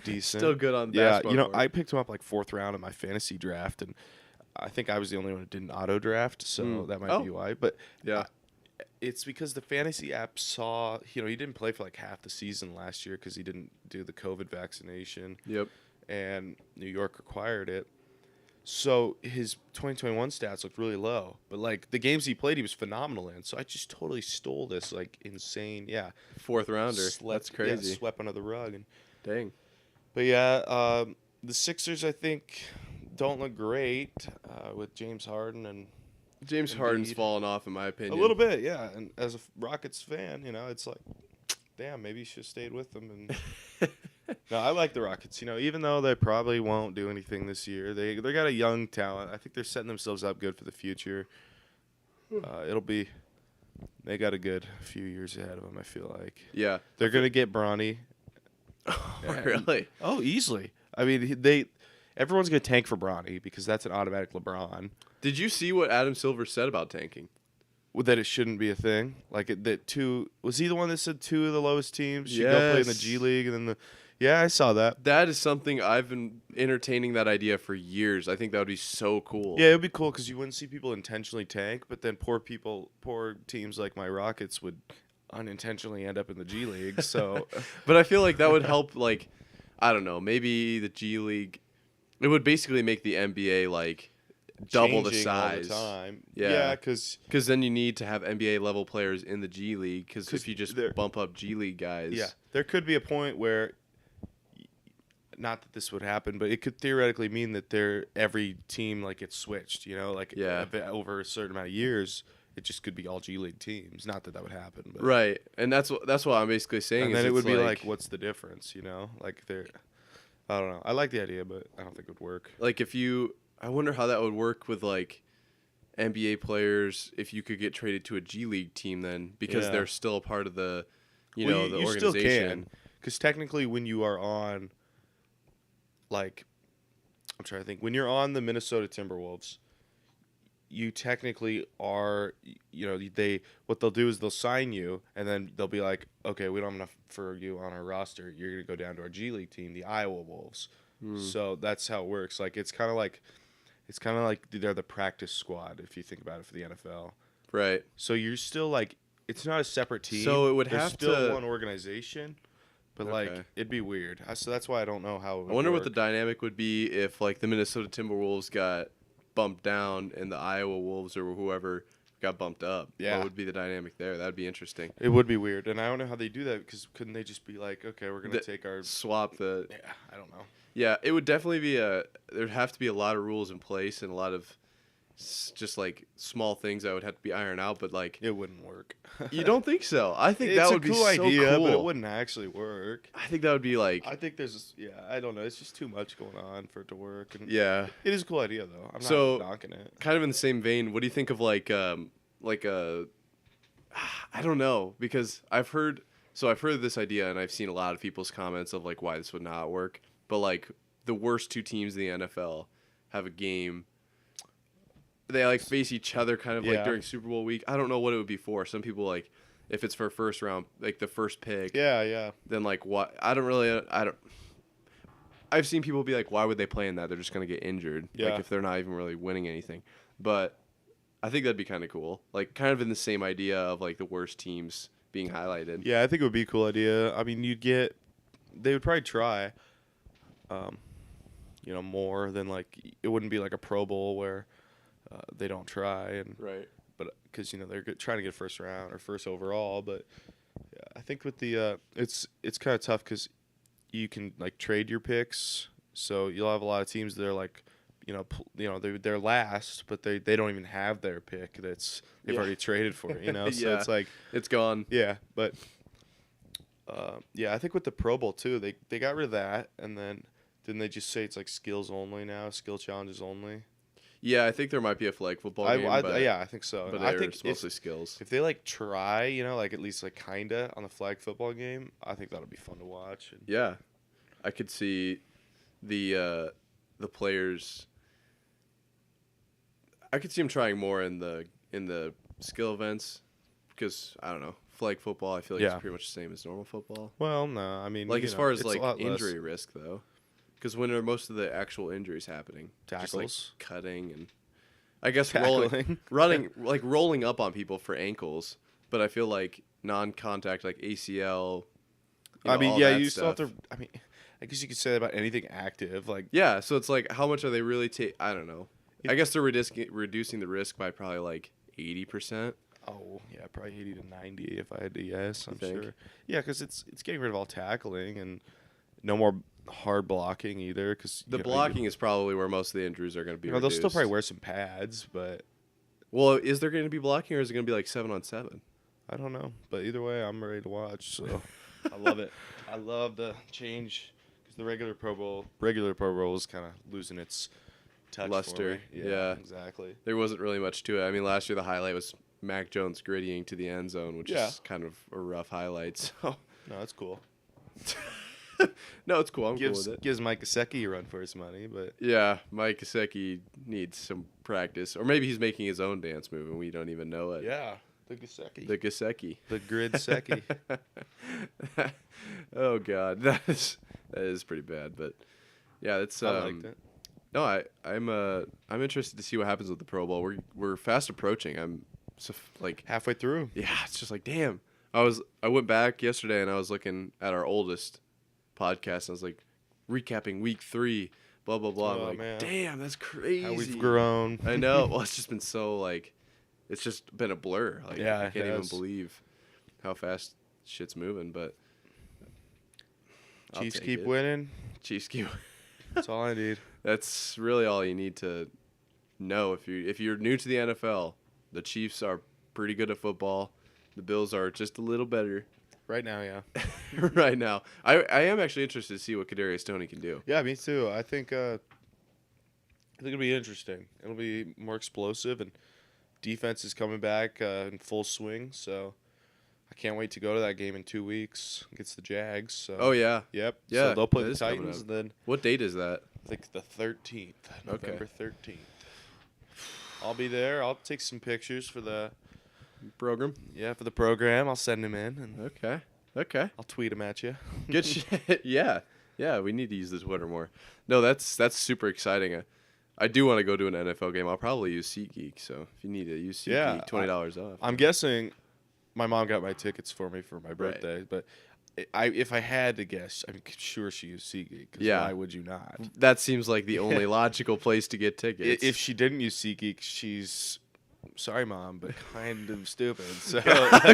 decent. Still good on basketball. Yeah, I picked him up like 4th round in my fantasy draft, and I think I was the only one who didn't auto draft, so that might be why. But yeah. It's because the fantasy app saw, he didn't play for like half the season last year because he didn't do the COVID vaccination. Yep. And New York required it. So his 2021 stats looked really low. But like the games he played, he was phenomenal in. So I just totally stole this like insane, 4th rounder. That's crazy. Yeah, swept under the rug. Dang. But yeah, the Sixers I think don't look great with James Harden and. James Harden's fallen off, in my opinion. A little bit, yeah. And as a Rockets fan, it's like, damn, maybe you should have stayed with them. And no, I like the Rockets. Even though they probably won't do anything this year, they got a young talent. I think they're setting themselves up good for the future. They got a good few years ahead of them. I feel like. Yeah, they're gonna get Bronny. Really? Oh, easily. I mean, everyone's gonna tank for Bronny because that's an automatic LeBron. Did you see what Adam Silver said about tanking? That it shouldn't be a thing. Like was he the one that said 2 of the lowest teams should go play in the G League and then I saw that. That is something I've been entertaining that idea for years. I think that would be so cool. Yeah, it would be cool because you wouldn't see people intentionally tank, but then poor teams like my Rockets would unintentionally end up in the G League. So, but I feel like that would help. Like, I don't know, maybe the G League. It would basically make the NBA like. Double the size. All the time. Yeah, because then you need to have NBA level players in the G League. Because if you just bump up G League guys, there could be a point where, not that this would happen, but it could theoretically mean that every team like gets switched. Over a certain amount of years, it just could be all G League teams. Not that would happen, but. Right, and that's what I'm basically saying. And then it would be like, what's the difference? Like I don't know. I like the idea, but I don't think it would work. Like I wonder how that would work with like NBA players if you could get traded to a G League team then because they're still a part of the the organization. You still can, because technically when you are on like I'm trying to think when you're on the Minnesota Timberwolves, you technically are what they'll do is they'll sign you and then they'll be like, okay, we don't have enough for you on our roster. You're gonna go down to our G League team, the Iowa Wolves. So that's how it works. Like it's kind of like they're the practice squad if you think about it for the NFL. Right. So you're still like it's not a separate team. So it would There's have still one organization, but like it'd be weird. So that's why I don't know how. I wonder what the dynamic would be if like the Minnesota Timberwolves got bumped down and the Iowa Wolves or whoever got bumped up. Yeah. What would be the dynamic there? That'd be interesting. It would be weird, and I don't know how they do that because couldn't they just be like, okay, we're gonna take our swap the? Yeah, I don't know. Yeah, it would definitely be there'd have to be a lot of rules in place and a lot of just like small things that would have to be ironed out, but like it wouldn't work. You don't think so? I think that would be so idea, cool. But it wouldn't actually work. I think that would be like. I think I don't know. It's just too much going on for it to work. And yeah, it is a cool idea though. I'm not knocking it. Kind of in the same vein, what do you think of like I don't know because I've heard this idea and I've seen a lot of people's comments of like why this would not work. But like the worst 2 teams in the NFL have a game. They like face each other kind of like during Super Bowl week. I don't know what it would be for. Some people like if it's for first round, like the first pick. Yeah. Then like what? I've seen people be like, why would they play in that? They're just gonna get injured. Yeah. Like if they're not even really winning anything. But I think that'd be kind of cool. Like, kind of in the same idea of like the worst teams being highlighted. Yeah, I think it would be a cool idea. I mean, they would probably try, more than like it wouldn't be like a Pro Bowl where they don't try Right. but because they're trying to get first round or first overall. But yeah, I think with the it's kind of tough because you can like trade your picks, so you'll have a lot of teams that are like, they're last, but they don't even have their pick they've already traded for. So Yeah. it's like It's gone. yeah, but I think with the Pro Bowl too, they got rid of that, and then didn't they just say it's like skills only now, skill challenges only? Yeah, I think there might be a flag football game. I think so. But I think it's mostly skills. if they like try, like at least like kinda on the flag football game, I think that'll be fun to watch. Yeah, I could see the players. I could see them trying more in the skill events because I don't know, flag football. I feel like it's pretty much the same as normal football. Well, no, I mean Like as far as it's like a lot injury less. risk though, because when are most of the actual injuries happening? Tackles, just like cutting, and I guess tackling, rolling up on people for ankles. But I feel like non-contact like ACL. I mean, yeah, you stuff. still have to. I mean, I guess you could say that about anything active, like Yeah, so it's like how much are they really I don't know. I guess they're reducing the risk by probably like 80%. Oh yeah, probably 80 to 90 if I had to guess. I'm think? sure. Yeah, because it's getting rid of all tackling and no more hard blocking either. Because The blocking is probably where most of the injuries are going to be. they'll still probably wear some pads, but well, is there going to be blocking or is it going to be like 7-on-7? I don't know. But either way, I'm ready to watch. So I love it. I love the change because the regular Pro Bowl is kind of losing its touch luster. For me. Yeah, exactly. There wasn't really much to it. I mean, last year the highlight was Mac Jones grittying to the end zone, which is kind of a rough highlight. So no, that's cool. No, it's cool. I'm cool with it. Gives Mike Gesicki a run for his money, but yeah, Mike Gesicki needs some practice, or maybe he's making his own dance move and we don't even know it. yeah, the Gesicki, The Gesicki. the grid Secchi. Oh God, that is pretty bad, but yeah, it's I liked it. No, I'm interested to see what happens with the Pro Bowl. We're fast approaching. I'm so, like Halfway through. yeah, it's just like damn. I went back yesterday and I was looking at our oldest podcast. And I was like recapping week 3, blah blah blah. Oh, I'm like, man. damn, that's crazy. How we've grown. I know. Well, it's just been so like, it's just been a blur. Like Yeah, I it can't even has. believe how fast shit's moving. But I'll Chiefs take keep it. winning. Chiefs keep. That's all I need. That's really all you need to know if you're new to the NFL. The Chiefs are pretty good at football. The Bills are just a little better Right now, yeah. right now. I am actually interested to see what Kadarius Toney can do. Yeah, me too. I think it'll be interesting. It'll be more explosive, and defense is coming back in full swing. So I can't wait to go to that game in 2 weeks against the Jags. So. Oh yeah, Yep. Yeah, So they'll play that the is coming Titans, up. and then what date is that? I think the 13th, Okay. November 13th. I'll be there. I'll take some pictures for the program. I'll send them in, and Okay. I'll tweet them at you. Good shit. Yeah. We need to use the Twitter more. No, that's super exciting. I do want to go to an NFL game. I'll probably use SeatGeek. So if you need to use SeatGeek, $20 off. I'm guessing my mom got my tickets for me for my Right. birthday, but if I had to guess, I'm sure she used SeatGeek. 'Cause Yeah. why would you not? That seems like the only logical place to get tickets. If she didn't use SeatGeek, she's sorry, Mom, but kind of stupid. So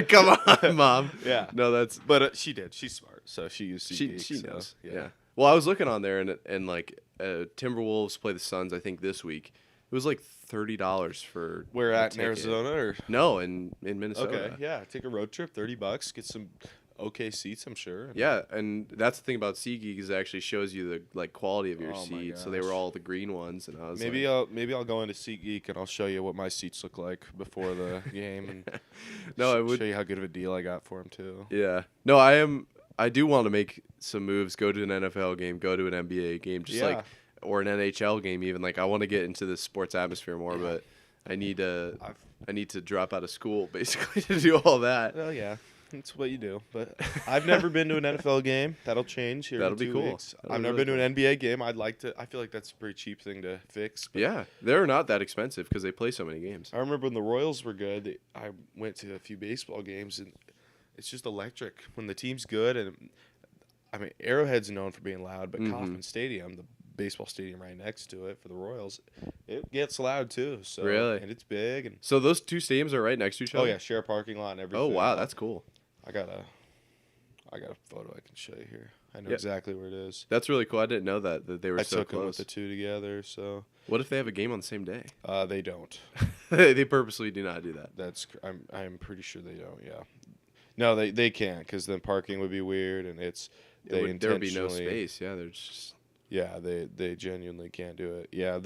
Come on, Mom. Yeah. No, that's But she did. She's smart, so she used she SeatGeek. she so, knows. Yeah. Well, I was looking on there and like Timberwolves play the Suns. I think this week it was like $30 for. Where a at in ticket. Arizona or? No, in Minnesota. Okay, yeah. Take a road trip, $30, get some okay seats, I'm sure. Yeah, and that's the thing about SeatGeek is it actually shows you the like quality of your Oh my seats. So they were gosh. all the green ones, and I was Maybe like, I'll go into SeatGeek and I'll show you what my seats look like before the game and No, I would. show you how good of a deal I got for them too. Yeah. No, I do want to make some moves. Go to an NFL game. Go to an NBA game. Just Yeah. like or an NHL game. Even like I want to get into the sports atmosphere more, but I need to drop out of school basically to do all that. Well, yeah. It's what you do. But I've never been to an NFL game. That'll change here. That'll in be 2 cool. weeks. That'll I've be never really been to an NBA game. I'd like to. I feel like that's a pretty cheap thing to fix. But Yeah, they're not that expensive because they play so many games. I remember when the Royals were good. I went to a few baseball games, and it's just electric when the team's good. And I mean, Arrowhead's known for being loud, but Kauffman Stadium, the baseball stadium right next to it for the Royals, it gets loud too. So Really? and it's big. And So those two stadiums are right next to each other? oh yeah, share a parking lot and everything. Oh, wow, that's cool. I got a photo I can show you here. I know Yeah. exactly where it is. That's really cool. I didn't know that they were I so took them with close. the two together. So What if they have a game on the same day? they don't. They purposely do not do that. I'm pretty sure they don't. Yeah. No, they can't because then parking would be weird and There would be no space. Yeah, they're just... Yeah, they genuinely can't do it. Yeah,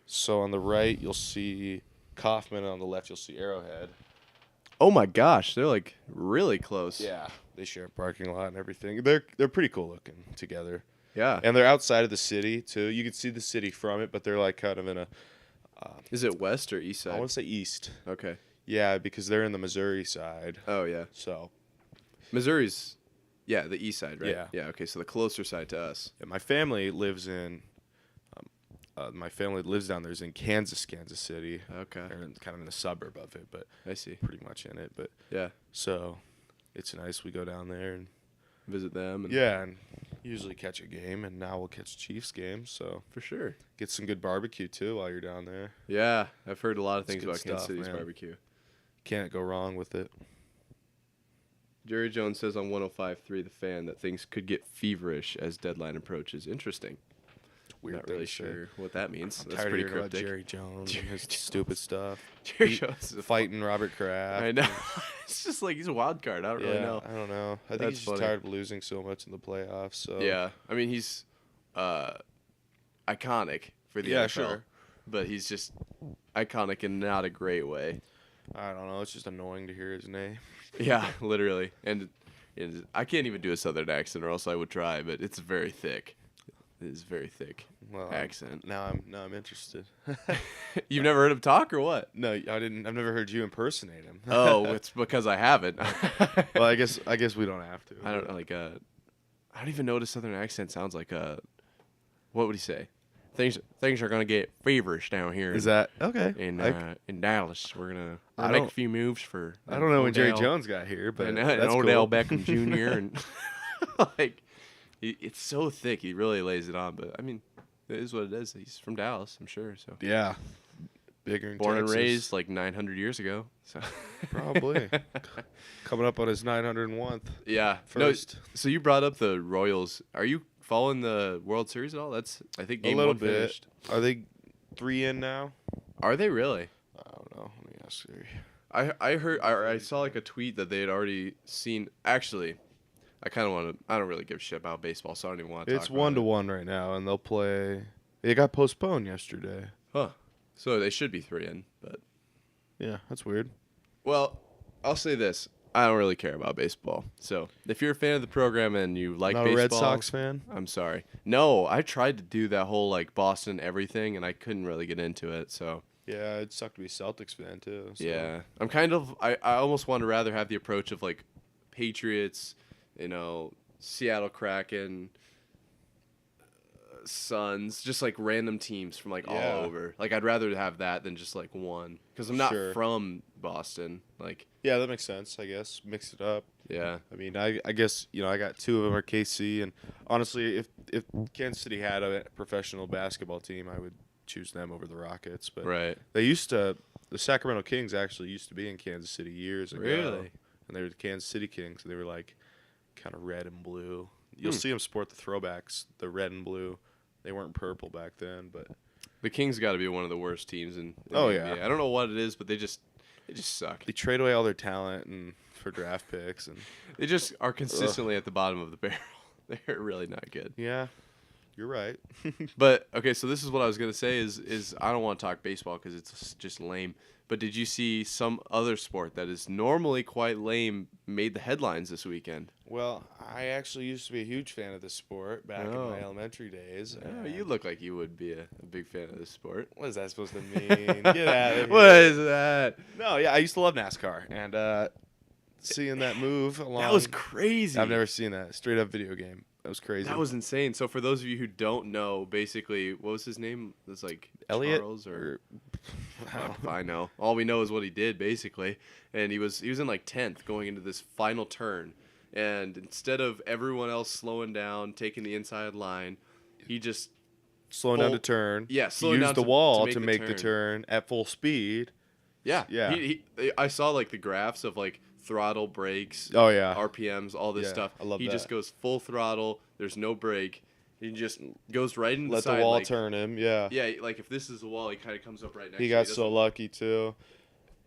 so on the right you'll see Kauffman, on the left you'll see Arrowhead. Oh my gosh, they're like really close. Yeah, they share a parking lot and everything. They're pretty cool looking together. Yeah. And they're outside of the city too. You can see the city from it, but they're like kind of in a Is it west or east I side? want to say east. Okay. Yeah, because they're in the Missouri side. Oh yeah. So Missouri's, yeah, the east side, right? Yeah. Yeah. Okay, so the closer side to us. yeah, my family lives down there is in Kansas City. Okay. They're kind of in a suburb of it, but I see. pretty much in it. But Yeah. so it's nice we go down there and Visit them. And yeah, and usually catch a game, and now we'll catch Chiefs games. So For sure. get some good barbecue too while you're down there. Yeah, I've heard a lot of It's things good about Kansas stuff, City's man. barbecue. Can't go wrong with it. Jerry Jones says on 105.3 The Fan that things could get feverish as deadline approaches. Interesting. Weird Not thing really to say. sure what that means. I'm That's tired pretty of hearing about cryptic. Jerry Jones Jerry and his Jones. stupid stuff. Jerry He- Jones is a Fighting Robert Kraft. I know. It's just like he's a wild card. I don't really know. I don't know. I think That's he's just funny. tired of losing so much in the playoffs. So Yeah, I mean he's iconic for the Yeah, NFL, sure. but he's just iconic in not a great way. I don't know. It's just annoying to hear his name. Yeah, literally, and I can't even do a southern accent, or else I would try, but it's very thick. It is very thick Well, accent. Now I'm interested. You've never heard him talk, or what? No, I didn't. I've never heard you impersonate him. Oh, it's because I haven't. Well, I guess we don't have to. I don't like. I don't even know what a southern accent sounds like. What would he say? Things are gonna get feverish down here. Is that okay? in Dallas? We're gonna I make don't- a few moves for. I don't know when Jerry Odell. Jones got here, but and that's Odell cool. Beckham Jr. and like it's so thick. He really lays it on. But I mean, it is what it is. He's from Dallas, I'm sure. So Yeah, bigger in born Texas. and raised like 900 years ago. So Probably coming up on his 901th. yeah. First. No, so you brought up the Royals. Are you following the World Series at all? That's I think game A little one bit. finished. Are they 3 in now? Are they really? I don't know. Let me ask you. I heard I saw like a tweet that they had already seen. Actually, I kind of want to. I don't really give a shit about baseball, so I don't even want to. It's 1-1 right now, and they'll play. It got postponed yesterday. Huh. So they should be 3 in, but Yeah, that's weird. well, I'll say this: I don't really care about baseball. So if you're a fan of the program and you like Not baseball, a Red Sox fan. I'm sorry. No, I tried to do that whole like Boston everything, and I couldn't really get into it. So Yeah, it sucked to be a Celtics fan too. So. yeah, I'm kind of. I almost want to rather have the approach of like Patriots, Seattle Kraken, Suns, just like random teams from like Yeah. all over. Like I'd rather have that than just like one, because I'm not Sure. from Boston. Like Yeah, that makes sense. I guess mix it up. yeah, I mean, I guess I got 2 of them are KC, and honestly, if Kansas City had a professional basketball team, I would choose them over the Rockets. But right. the Sacramento Kings actually used to be in Kansas City years ago. Really? And they were the Kansas City Kings. And they were like kind of red and blue. You'll see them sport the throwbacks, the red and blue. They weren't purple back then, but The Kings got to be one of the worst teams in Oh, the yeah. NBA. I don't know what it is, but they just suck. they trade away all their talent and for draft picks, and They just are consistently at the bottom of the barrel. They're really not good. yeah, you're right. But okay, so this is what I was gonna say is I don't want to talk baseball because it's just lame. But did you see some other sport that is normally quite lame made the headlines this weekend? Well, I actually used to be a huge fan of this sport back in Oh. my elementary days. Oh, and- you look like you would be a big fan of this sport. What is that supposed to mean? Get out of here. What is that? No, yeah, I used to love NASCAR, and seeing that move along. That was crazy. I've never seen that. Straight up video game. That was crazy. That was insane. So for those of you who don't know, basically, what was his name? It was like Elliot Charles or I know. All we know is what he did basically, and he was in like 10th going into this final turn, and instead of everyone else slowing down, taking the inside line, he just slowing down to turn. Yeah, he used the wall to make the turn at full speed. Yeah, yeah. I saw like the graphs of like throttle, brakes, oh yeah, RPMs, all this stuff. I love that. He just goes full throttle. There's no brake. He just goes right into let the side. The wall like, turn him. Yeah. Yeah, like if this is the wall, he kind of comes up right next. He got so lucky too.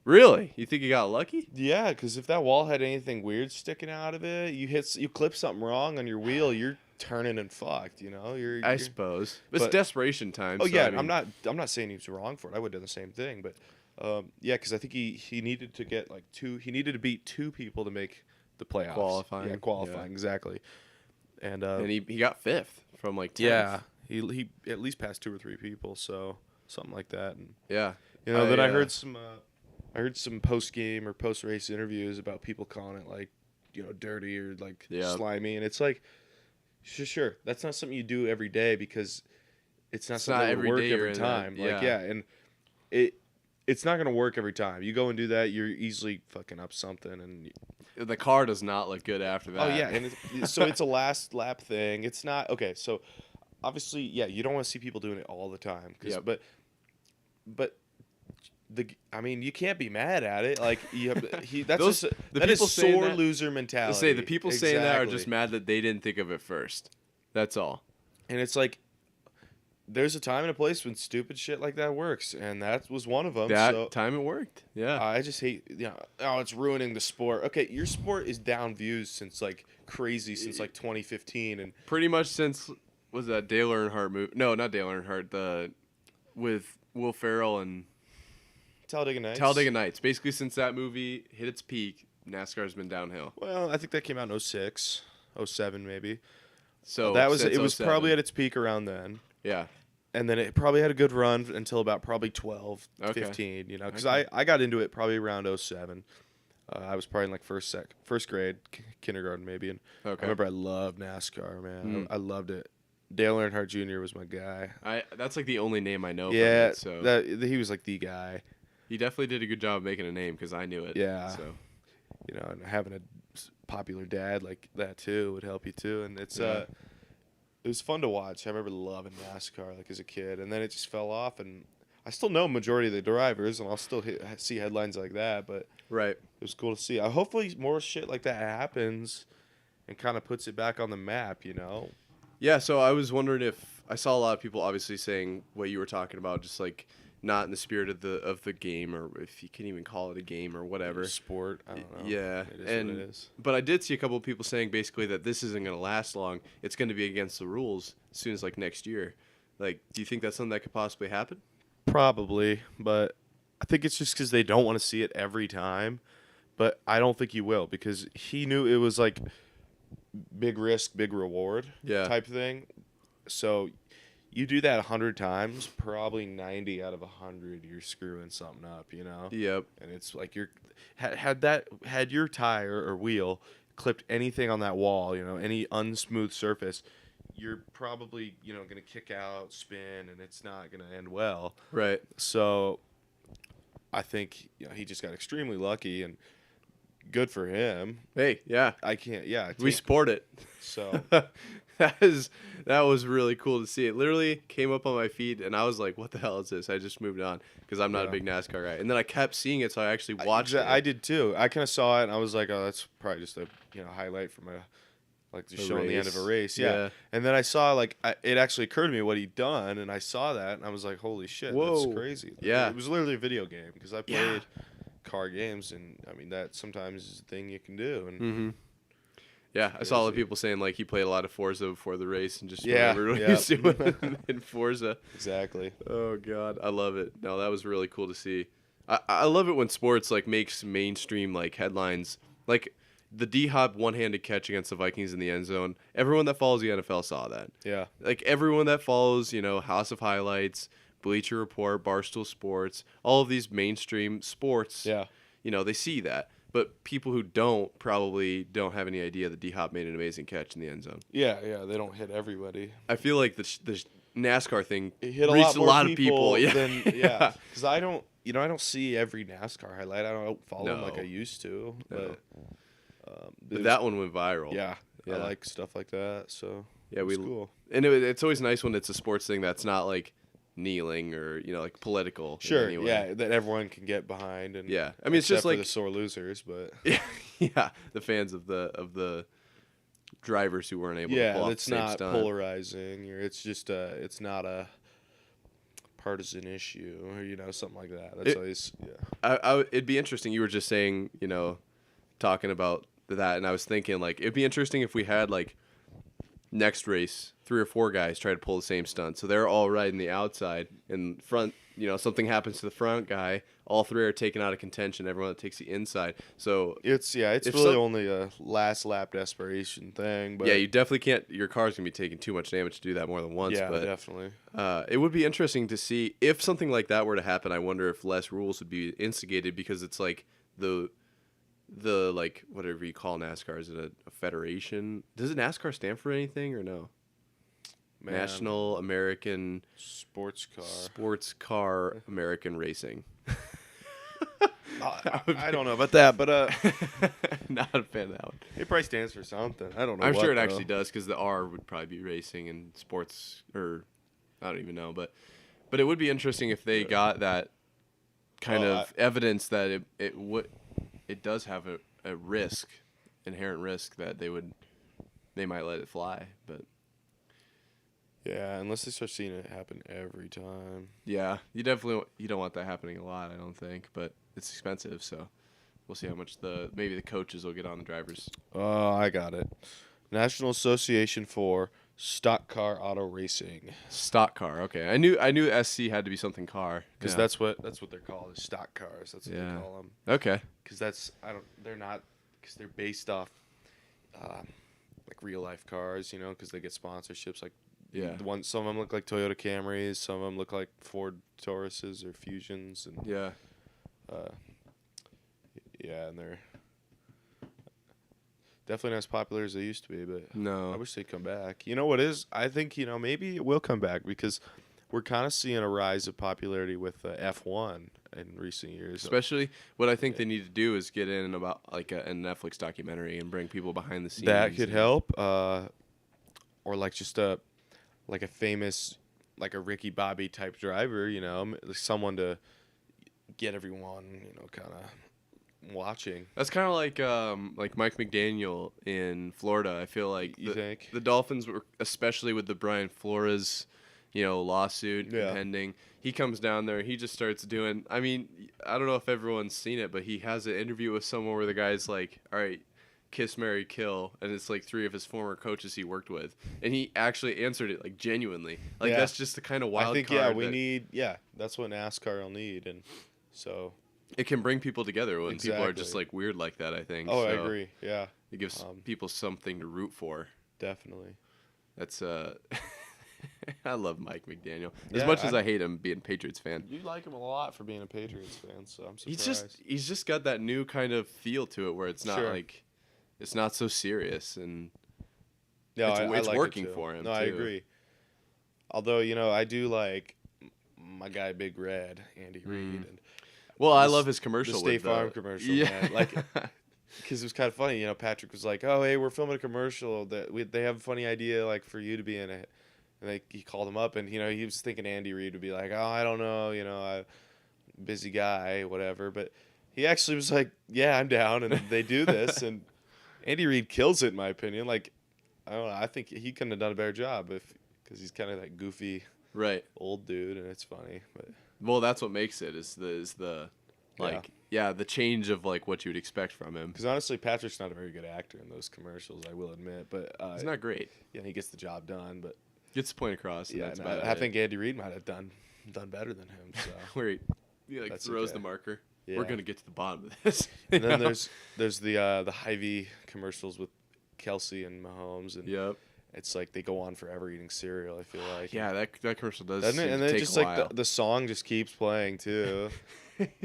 Really? You think he got lucky? Yeah, because if that wall had anything weird sticking out of it, you clip something wrong on your wheel, you're turning and fucked. You know. I suppose. It's desperation time. Oh so, yeah, I mean, I'm not saying he was wrong for it. I would have done the same thing, but yeah, because I think he needed to get like two. He needed to beat two people to make the playoffs. Qualifying. Yeah, qualifying exactly. And he got 5th from like 10th. Yeah, he at least passed 2 or 3 people, so something like that. And yeah, you know, then I heard some post game or post race interviews about people calling it like, you know, dirty or like slimy, and it's like, sure, that's not something you do every day because it's not something that would work every time. Like and it's not gonna work every time. You go and do that, you're easily fucking up something, and the car does not look good after that. Oh yeah, and so it's a last lap thing. It's not okay. So obviously, yeah, you don't want to see people doing it all the time. But I mean, you can't be mad at it. Like that is sore loser mentality. Say the people saying that are just mad that they didn't think of it first. That's all. And it's like, there's a time and a place when stupid shit like that works, and that was one of them. That time it worked. Yeah. I just hate. It's ruining the sport. Okay, your sport is down views since like 2015, and pretty much since was that Dale Earnhardt movie? No, not Dale Earnhardt. With Will Ferrell and Talladega Nights. Talladega Nights. Basically, since that movie hit its peak, NASCAR's been downhill. Well, I think that came out in 06, 07 maybe. So it was probably at its peak around then. Yeah. And then it probably had a good run until about probably 12, 15, you know, because I got into it probably around 07. I was probably in like first grade, kindergarten maybe, and I remember I loved NASCAR, man. I loved it. Dale Earnhardt Jr. was my guy. That's like the only name I know. Yeah, from it, he was like the guy. He definitely did a good job making a name because I knew it. Yeah. So, you know, and having a popular dad like that too would help you too, and it's it was fun to watch. I remember loving NASCAR like as a kid, and then it just fell off. And I still know majority of the drivers, and I'll still see headlines like that. But it was cool to see. Hopefully, more shit like that happens, and kind of puts it back on the map. You know. Yeah. So I was wondering if I saw a lot of people obviously saying what you were talking about, just like not in the spirit of the game, or if you can even call it a game or whatever. Sport. I don't know. Yeah. It is what it is. But I did see a couple of people saying basically that this isn't going to last long. It's going to be against the rules as soon as like next year. Like, do you think that's something that could possibly happen? Probably, but I think it's just because they don't want to see it every time. But I don't think he will, because he knew it was like big risk, big reward type thing. So you do that 100 times, probably 90 out of 100 you're screwing something up, you know? Yep. And it's like had your tire or wheel clipped anything on that wall, you know, any unsmooth surface, you're probably, you know, going to kick out, spin, and it's not going to end well. Right. So I think, you know, he just got extremely lucky, and good for him. Hey, yeah. We support it. So that was really cool to see. It literally came up on my feed, and I was like, what the hell is this? I just moved on because I'm not a big NASCAR guy. And then I kept seeing it, so I actually watched it. I did too. I kind of saw it, and I was like, oh, that's probably just a highlight from just showing the end of a race. Yeah. And then I saw it actually occurred to me what he'd done, and I saw that, and I was like, holy shit, that's crazy. Yeah. It was literally a video game, because I played car games, and I mean, that sometimes is a thing you can do. And yeah, I saw a lot of people saying like he played a lot of Forza before the race and just remembered what he was doing in Forza. Exactly. Oh God, I love it. No, that was really cool to see. I love it when sports like makes mainstream like headlines, like the D-Hop one-handed catch against the Vikings in the end zone. Everyone that follows the NFL saw that. Yeah. Like everyone that follows, House of Highlights, Bleacher Report, Barstool Sports, all of these mainstream sports. Yeah. They see that. but people who don't probably don't have any idea that D-Hop made an amazing catch in the end zone. Yeah, they don't hit everybody. I feel like the NASCAR thing It hit reached a lot of people. Yeah. than because I don't I don't see every NASCAR highlight. I don't follow them like I used to. No. But that one went viral. Yeah, I like stuff like that. So yeah, it's cool. And it's always nice when it's a sports thing that's not like kneeling or like political. Sure, yeah, that everyone can get behind. And yeah, I mean it's just like the sore losers, but yeah, the fans of the drivers who weren't able to pull off the same stunt. It's not polarizing. It's just it's not a partisan issue or something like that. That's always it'd be interesting. You were just saying talking about that, and I was thinking like it'd be interesting if we had like next race 3 or 4 guys try to pull the same stunt, so they're all riding the outside and front. Something happens to the front guy, all 3 are taken out of contention. Everyone that takes the inside. So it's really only a last lap desperation thing. But yeah, you definitely can't. Your car's gonna be taking too much damage to do that more than once. Yeah, but, definitely. It would be interesting to see if something like that were to happen. I wonder if less rules would be instigated because it's like the like whatever you call NASCAR. Is it a federation? Does it NASCAR stand for anything or no? Man. National American Sports Car American Racing. I don't know about that, but not a fan of that one. It probably stands for something. I don't know. I'm sure it actually does because the R would probably be racing and sports, or I don't even know, but it would be interesting if they got that kind of evidence that it does have a risk, inherent risk that they might let it fly, but. Yeah, unless they start seeing it happen every time. Yeah, you don't want that happening a lot, I don't think, but it's expensive, so we'll see how much maybe the coaches will get on the drivers. Oh, I got it. National Association for Stock Car Auto Racing. Stock car, okay. I knew SC had to be something car because that's what they're called, is stock cars. That's what they call them. Okay. Because they're based off like real life cars, because they get sponsorships like. Yeah. Some of them look like Toyota Camrys. Some of them look like Ford Tauruses or Fusions, and yeah, and they're definitely not as popular as they used to be. But no, I wish they'd come back. You know what is? I think maybe it will come back because we're kind of seeing a rise of popularity with F1 in recent years. Especially, what I think they need to do is get in about like a Netflix documentary and bring people behind the scenes. That could help, or like just a famous, like a Ricky Bobby type driver, someone to get everyone, kind of watching. That's kind of like Mike McDaniel in Florida. I feel like the Dolphins were, especially with the Brian Flores, lawsuit pending. He comes down there, he just starts doing. I mean, I don't know if everyone's seen it, but he has an interview with someone where the guy's like, "All right, kiss, marry, kill," and it's like 3 of his former coaches he worked with, and he actually answered it like genuinely. Like that's just the kind of wild. I think that's what NASCAR will need, and so it can bring people together when people are just like weird like that. I think. Oh, so I agree. Yeah, it gives people something to root for. Definitely. That's I love Mike McDaniel as much as I hate him being a Patriots fan. You like him a lot for being a Patriots fan, so I'm surprised. He's just got that new kind of feel to it where it's not like. It's not so serious, and it's like working for him. No, too. I agree. Although I do like my guy Big Red, Andy Reid. And I love his commercial. The State Farm commercial, man. Like, because it was kind of funny. Patrick was like, "Oh, hey, we're filming a commercial that they have a funny idea like for you to be in it." And he called him up, and he was thinking Andy Reid would be like, "Oh, I don't know, I'm a busy guy, whatever." But he actually was like, "Yeah, I'm down," and they do this and. Andy Reid kills it, in my opinion. Like, I don't know. I think he couldn't have done a better job because he's kind of that goofy, old dude, and it's funny. But that's what makes it is the the change of like what you would expect from him. Because honestly, Patrick's not a very good actor in those commercials, I will admit. But he's not great. Yeah, he gets the job done, but gets the point across. And that's about I think Andy Reid might have done better than him. So where he throws the marker. Yeah. We're gonna get to the bottom of this. And then there's the Hy-Vee commercials with Kelsey and Mahomes, and it's like they go on forever eating cereal. I feel like that commercial does. Doesn't it? And then take just a like the song just keeps playing too.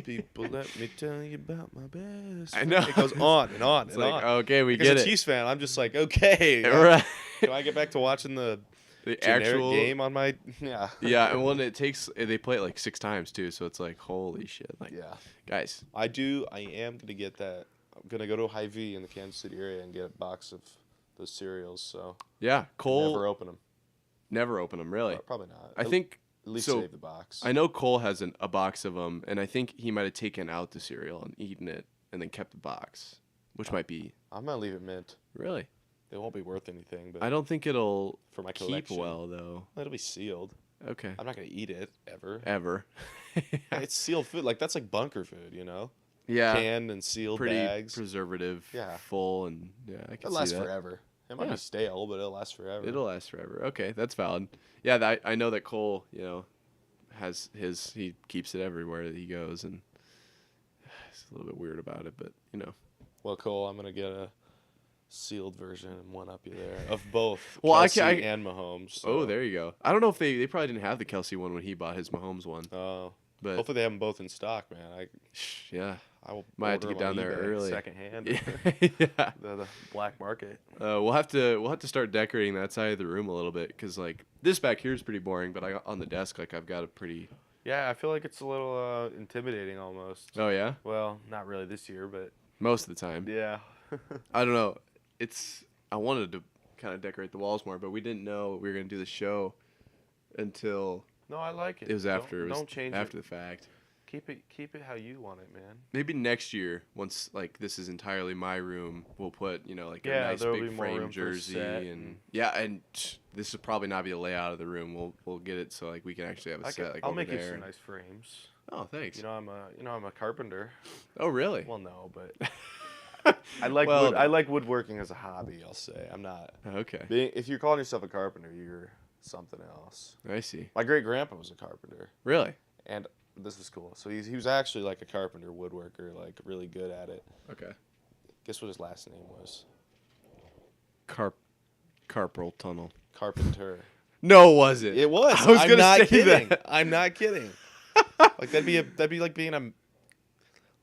People, let me tell you about my best. I know. It goes on and on It's and like, on. okay, we Because get a it. Chiefs fan, I'm just like, okay. Right. Can I get back to watching the The generic actual game on my? Yeah. Yeah, and when it takes, they play it like 6 times too, so it's like holy shit, like Yeah. guys. I am gonna get that. I'm gonna go to Hy-Vee in the Kansas City area and get a box of those cereals. So Yeah, Cole never open them. never open them really. Probably not. I think At least so. save the box. I know Cole has a box of them, and I think he might have taken out the cereal and eaten it, and then kept the box, which might be I'm gonna leave it mint. really. It won't be worth anything, but I don't think it'll for my keep collection, well though. it'll be sealed. Okay. I'm not gonna eat it ever. Ever. It's sealed food. Like that's like bunker food, you know. Yeah. Canned and sealed Pretty bags. preservative. Yeah. Full and yeah, I can It'll see last that. forever. It might Yeah. be stale, but it'll last forever. It'll last forever. Okay, that's valid. Yeah, I know that Cole, has he keeps it everywhere that he goes, and he's a little bit weird about it, but Well, Cole, I'm gonna get a sealed version and one up you there of both. Well, Kelsey and Mahomes. So. Oh, there you go. I don't know if they probably didn't have the Kelsey one when he bought his Mahomes one. Oh, But hopefully they have them both in stock, man. yeah, I will might have to order get them down on there eBay early. secondhand. Yeah. the black market. We'll have to start decorating that side of the room a little bit, because like this back here is pretty boring, but on the desk, like I've got a pretty. Yeah, I feel like it's a little intimidating almost. Oh yeah. Well, not really this year, but Most of the time. yeah. I don't know. I wanted to kind of decorate the walls more, but we didn't know we were gonna do the show until No, I like it. it was after. Don't change after it. the fact. Keep it how you want it, man. Maybe next year, once like this is entirely my room, we'll put like Yeah, a nice there'll big be more frame room for jersey set and yeah, and this will probably not be the layout of the room. We'll get it so like we can actually have a set like I'll over make you there. some nice frames. Oh, thanks. I'm a carpenter. Oh, really? Well, no, but I like Well, I like woodworking as a hobby. I'll say I'm not. Okay. If you're calling yourself a carpenter, you're something else. I see. My great grandpa was a carpenter, Really? and this is cool. So he was actually like a carpenter, woodworker, like really good at it. Okay. Guess what his last name was? Carpal tunnel. Carpenter. No, was it? It was. I was I'm gonna not say kidding. that. I'm not kidding. Like that'd be like being a.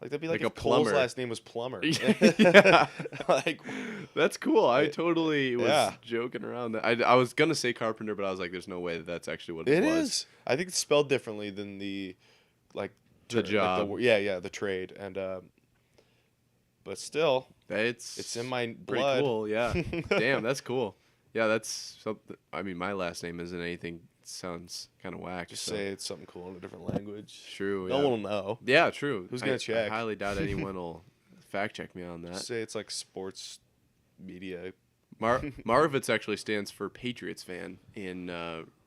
Like that'd be like Like if a Cole's plumber. last name was Plumber. Yeah. Like That's cool. I totally was Yeah. joking around. I was gonna say carpenter, but I was like, "There's no way that's actually what it it was." is. I think it's spelled differently than the, like The job. the trade and but still It's in my pretty blood. cool. Yeah. Damn, that's cool. Yeah, that's something. I mean, my last name isn't anything. Sounds kind of whack. Just so. say it's something cool in a different language. True. No Yeah. one will know. Yeah, true. Who's gonna check? I highly doubt anyone will fact check me on that. Just say it's like sports media. Marovets actually stands for Patriots fan in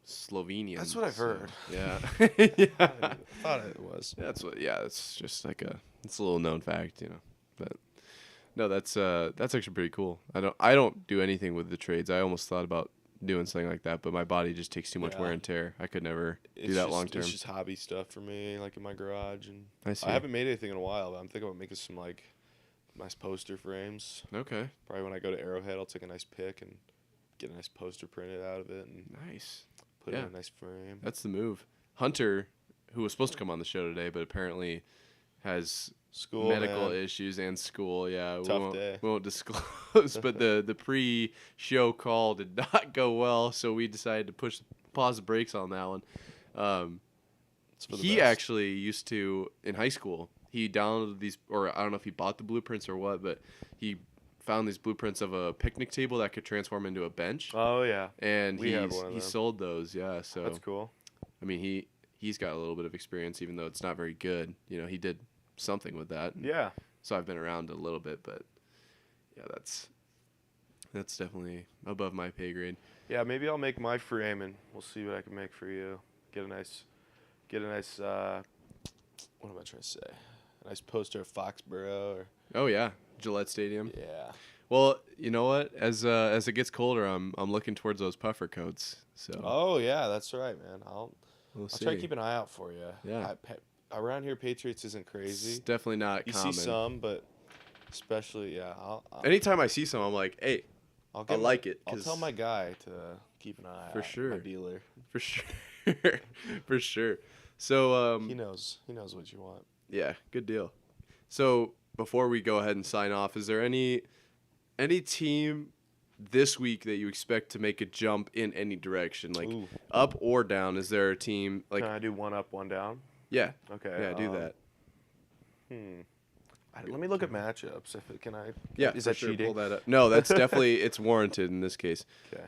Slovenian. That's what I've heard. Yeah. I yeah. thought it was. That's what. Yeah, it's just like it's a little known fact, But no, that's actually pretty cool. I don't do anything with the trades. I almost thought about doing something like that, but my body just takes too much wear and tear. I could never do that long term. It's just hobby stuff for me, like in my garage, and I see. I haven't made anything in a while, but I'm thinking about making some like nice poster frames. Okay. Probably when I go to Arrowhead, I'll take a nice pic and get a nice poster printed out of it and Nice. put it Yeah. in a nice frame. That's the move. Hunter, who was supposed to come on the show today, but apparently has School, medical man. issues and school. Yeah, Tough day. We won't disclose, but the pre-show call did not go well, so we decided to pause the brakes on that one. It's for the He best. actually used to in high school. He downloaded these, or I don't know if he bought the blueprints or what, but he found these blueprints of a picnic table that could transform into a bench, Oh yeah, and we have one of he them. sold those. Yeah, so that's cool. I mean he's got a little bit of experience, even though it's not very good. He did something with that. Yeah, So I've been around a little bit, but yeah, that's definitely above my pay grade. yeah. Maybe I'll make my frame and we'll see what I can make for you. Get a nice. What am I trying to say? A nice poster of Foxborough or Oh yeah, Gillette Stadium. yeah. Well, you know what? As it gets colder, I'm looking towards those puffer coats. So Oh yeah, that's right, man. we'll I'll see. try to keep an eye out for you. Yeah. Around here, Patriots isn't It's crazy. definitely not You common. see some, but especially I'll Anytime I see some, I'm like, hey, I'll I like it. I'll 'cause tell my guy to keep an eye For out. sure. My dealer. for sure, for sure. So He knows what you want. Yeah, good deal. So before we go ahead and sign off, is there any team this week that you expect to make a jump in any direction, like Ooh. up or down? Is there a team like? Can I do one up, one down? Yeah. Okay. Yeah, do that. Let me look at matchups. Can I? Yeah, Is for that sure. cheating? Pull that up. No, that's definitely it's warranted in this case. Okay.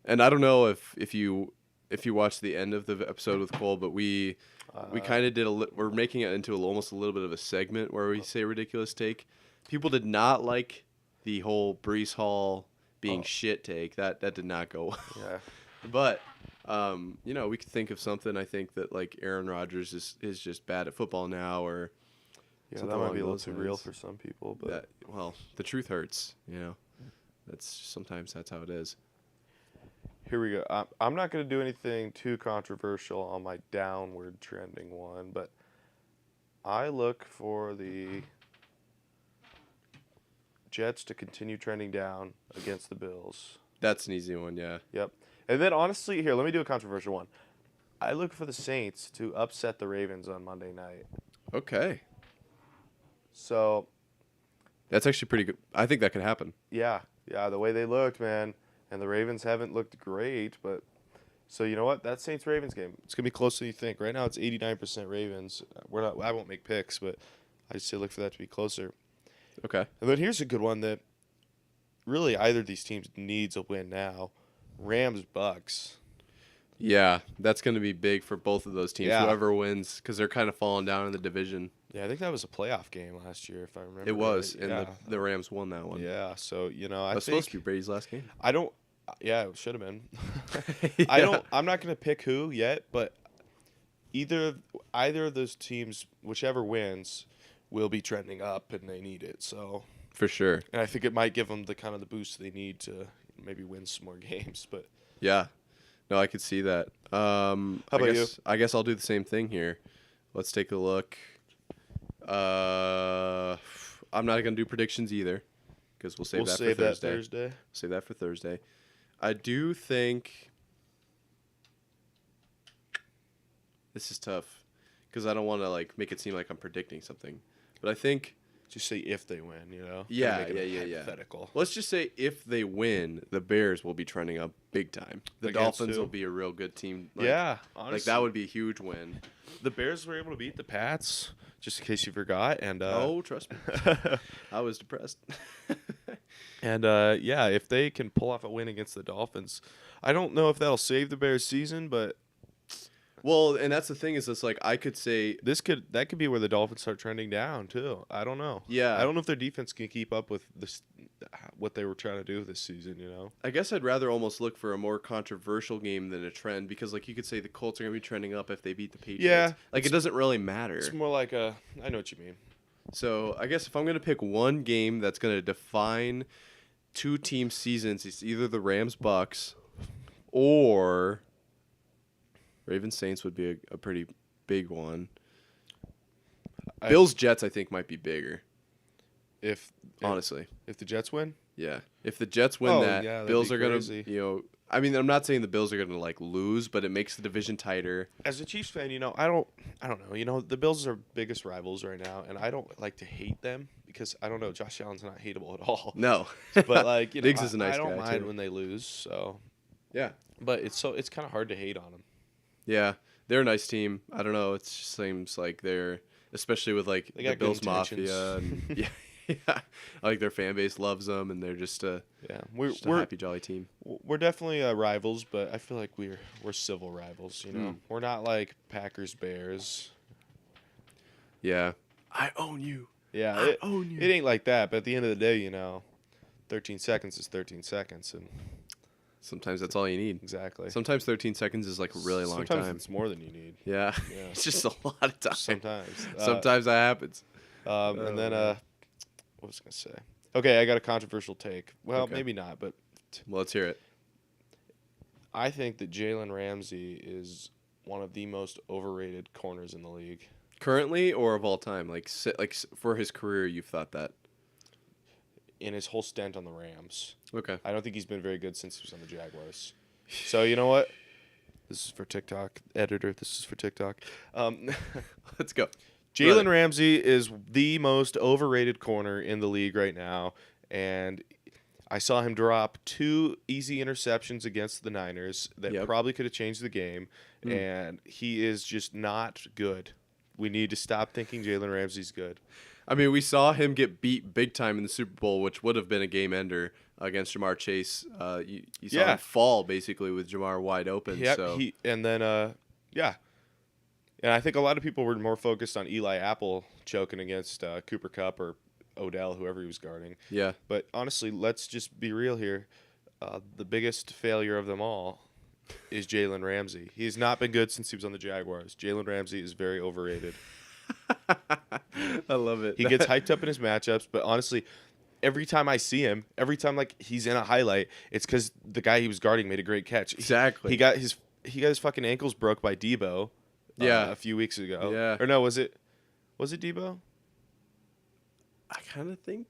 And I don't know if you watched the end of the episode with Cole, but we kind of did we're making it into almost a little bit of a segment where we say ridiculous take. People did not like the whole Brees Hall being shit take. That did not go well. Yeah. But we could think of something. I think that like Aaron Rodgers is just bad at football now, or Yeah, that might be a little too real for some people, but the truth hurts. Sometimes that's how it is. Here we go. I'm not going to do anything too controversial on my downward trending one, but I look for the Jets to continue trending down against the Bills. That's an easy one, yeah. Yep. And then honestly, here, let me do a controversial one. I look for the Saints to upset the Ravens on Monday night. Okay. So that's actually pretty good. I think that could happen. Yeah, the way they looked, man. And the Ravens haven't looked great, but so you know what? That Saints-Ravens game, it's gonna be closer than you think. Right now, it's 89% Ravens. I won't make picks, but I just say look for that to be closer. Okay. And then here's a good one that really either of these teams needs a win now. Rams-Bucks. Yeah, that's going to be big for both of those teams. Yeah. Whoever wins, because they're kind of falling down in the division. Yeah, I think that was a playoff game last year, if I remember. It was, right. and the Rams won that one. Yeah, so it was supposed to be Brady's last game. I don't. Yeah, it should have been. Yeah. I'm not going to pick who yet, but either of those teams, whichever wins, will be trending up, and they need it. So for sure. And I think it might give them the kind of the boost they need to maybe win some more games. But yeah, no, I could see that. How about you? I guess I'll do the same thing here. Let's take a look. I'm not gonna do predictions either, because we'll save that for Thursday. Save that for Thursday. I do think this is tough, because I don't want to like make it seem like I'm predicting something, but I think just say if they win, you know. Yeah. Hypothetical. Let's just say if they win, the Bears will be trending up big time. The Dolphins will be a real good team. Yeah, honestly. Like that would be a huge win. The Bears were able to beat the Pats, just in case you forgot. And trust me, I was depressed. And if they can pull off a win against the Dolphins, I don't know if that'll save the Bears' season, but well, and that's the thing is, it's like I could say that could be where the Dolphins start trending down too. I don't know. Yeah, I don't know if their defense can keep up with what they were trying to do this season. You know, I guess I'd rather almost look for a more controversial game than a trend, because like you could say the Colts are gonna be trending up if they beat the Patriots. Yeah, like it doesn't really matter. It's more like I know what you mean. So I guess if I'm gonna pick one game that's gonna define two team seasons, it's either the Rams-Bucks or Ravens-Saints would be a pretty big one. Bills-Jets I think might be bigger. Honestly, if the Jets win, yeah. If the Jets win Bills are crazy. gonna, I mean, I'm not saying the Bills are gonna like lose, but it makes the division tighter. As a Chiefs fan, I don't know. The Bills are biggest rivals right now, and I don't like to hate them because I don't know. Josh Allen's not hateable at all. No, but like Diggs is a nice guy. I don't mind too. when they lose. So yeah, but it's kind of hard to hate on them. Yeah, they're a nice team. I don't know. It just seems like they're, especially with like the Bills Mafia. And, yeah, like their fan base loves them, and they're just a we're a happy, jolly team. We're definitely rivals, but I feel like we're civil rivals. We're not like Packers Bears. Yeah, I own you. Yeah, I own you. It ain't like that, but at the end of the day, 13 seconds is 13 seconds, and sometimes that's all you need. Exactly. Sometimes 13 seconds is like a really long time. Sometimes it's more than you need. Yeah. It's just a lot of time. Sometimes. Sometimes that happens. And then, what was I going to say? Okay, I got a controversial take. Well, maybe not, but. Well, let's hear it. I think that Jalen Ramsey is one of the most overrated corners in the league. Currently or of all time? Like for his career, you've thought that? In his whole stint on the Rams. Okay. I don't think he's been very good since he was on the Jaguars. So, you know what? This is for TikTok. Editor, this is for TikTok. Let's go. Jalen Ramsey is the most overrated corner in the league right now, and I saw him drop 2 easy interceptions against the Niners that probably could have changed the game, and he is just not good. We need to stop thinking Jalen Ramsey's good. I mean, we saw him get beat big time in the Super Bowl, which would have been a game ender against Jamar Chase. You saw him fall basically with Jamar wide open. Yep, so. And I think a lot of people were more focused on Eli Apple choking against Cooper Kupp or Odell, whoever he was guarding. Yeah. But honestly, let's just be real here. The biggest failure of them all is Jalen Ramsey. He's not been good since he was on the Jaguars. Jalen Ramsey is very overrated. I love it. He gets hyped up in his matchups, but honestly, every time I see him, every time like he's in a highlight, it's because the guy he was guarding made a great catch. Exactly. He got his fucking ankles broke by Debo. Yeah. A few weeks ago. Yeah. Or no, was it Debo? I kind of think.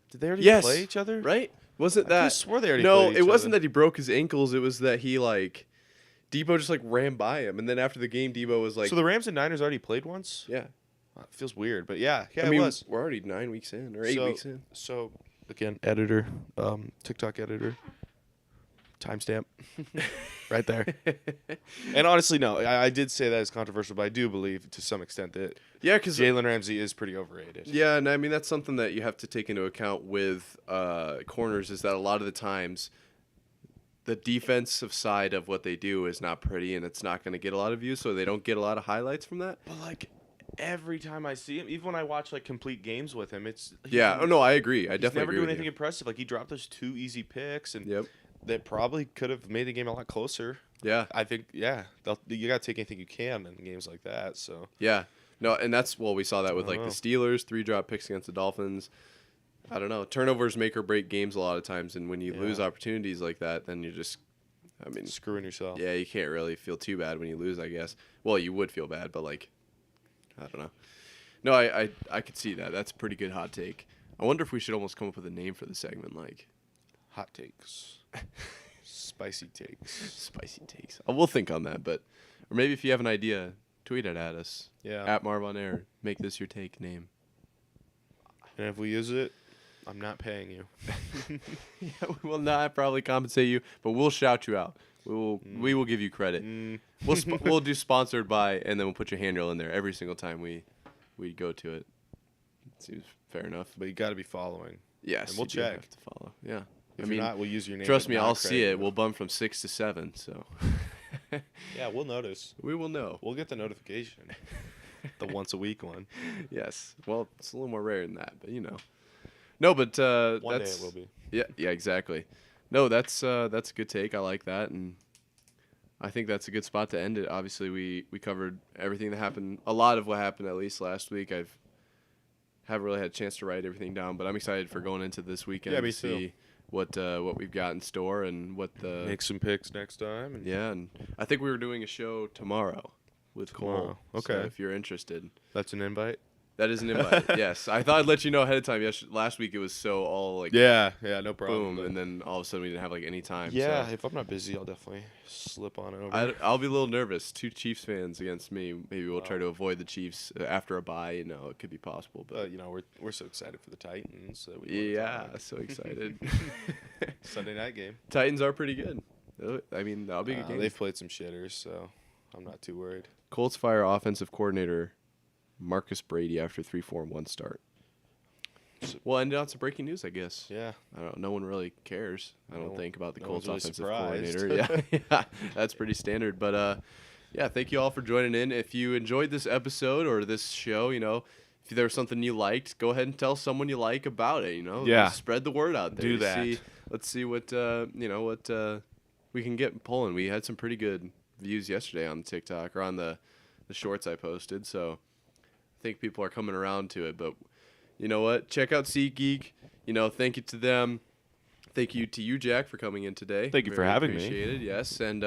Did they already play each other? Right? Wasn't that? I swore they already No, played each it wasn't other. that he broke his ankles. It was that he Debo just ran by him, and then after the game, Debo was like. So the Rams and Niners already played once? Yeah. It feels weird, but yeah, I mean, it was. We're already 9 weeks in or 8 weeks in. So again, editor, TikTok editor, timestamp, right there. And honestly, no, I did say that as controversial, but I do believe to some extent that because Jalen Ramsey is pretty overrated. Yeah, and I mean that's something that you have to take into account with corners is that a lot of the times the defensive side of what they do is not pretty and it's not going to get a lot of views, so they don't get a lot of highlights from that. But every time I see him, even when I watch complete games with him, it's I agree. I definitely never agree doing with anything you. impressive. He dropped those 2 easy picks, and Yep. that probably could have made the game a lot closer. Yeah. I think you got to take anything you can in games like that. So yeah, no, and that's we saw that with I the don't know. Steelers, 3 drop picks against the Dolphins. I don't know. Turnovers make or break games a lot of times, and when you lose opportunities like that, then you're just, screwing yourself. Yeah, you can't really feel too bad when you lose, I guess. Well, you would feel bad, but I don't know. No, I could see that. That's a pretty good hot take. I wonder if we should almost come up with a name for the segment, Hot takes. Spicy takes. Spicy takes. We'll think on that, or maybe if you have an idea, tweet it at us. Yeah. At Marv on Air. Make this your take name. And if we use it, I'm not paying you. Yeah, we will not probably compensate you, but we'll shout you out. We will give you credit. We'll do sponsored by, and then we'll put your handle in there every single time we go to it. Seems fair enough. But you got to be following. Yes, and we'll you do check. have to follow. Yeah. If you're not, we'll use your name. Trust me, I'll see it. We'll bump from 6 to 7. So. Yeah, we'll notice. We will know. We'll get the notification. The once a week one. Yes. Well, it's a little more rare than that, but No, but one day it will be. Yeah, exactly. No, that's a good take. I like that, and I think that's a good spot to end it. Obviously, we covered everything that happened. A lot of what happened at least last week. Haven't really had a chance to write everything down, but I'm excited for going into this weekend to see what we've got in store and what the make some picks next time. And I think we were doing a show tomorrow with Cole. Okay, so if you're interested, that's an invite. That is an invite. Yes, I thought I'd let you know ahead of time. Last week it was so all no problem. boom, and then all of a sudden we didn't have any time. Yeah, so. If I'm not busy, I'll definitely slip on it over. I'll be a little nervous. 2 Chiefs fans against me. Maybe we'll try to avoid the Chiefs after a bye. It could be possible. But we're so excited for the Titans. So so excited. Sunday night game. Titans are pretty good. I mean, that'll be a good game. They've played some shitters, so I'm not too worried. Colts fire offensive coordinator Marcus Brady after 3-4-1 start. We'll end on some breaking news, I guess. Yeah. I don't. No one really cares. I don't think about the Colts really offensive surprised. coordinator. Yeah, that's pretty standard. But thank you all for joining in. If you enjoyed this episode or this show, if there was something you liked, go ahead and tell someone you like about it. Spread the word out there. Do that. Let's see what we can get pulling. We had some pretty good views yesterday on TikTok or on the shorts I posted. So I think people are coming around to it. But you know what? Check out SeatGeek. Thank you to them. Thank you to you, Jack, for coming in today. Thank you for having me. Appreciated. Yes, and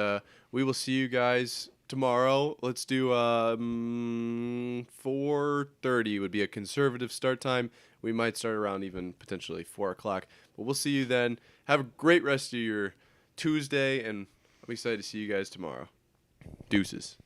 we will see you guys tomorrow. Let's do 4:30 would be a conservative start time. We might start around even potentially 4 o'clock. But we'll see you then. Have a great rest of your Tuesday, and I'm excited to see you guys tomorrow. Deuces.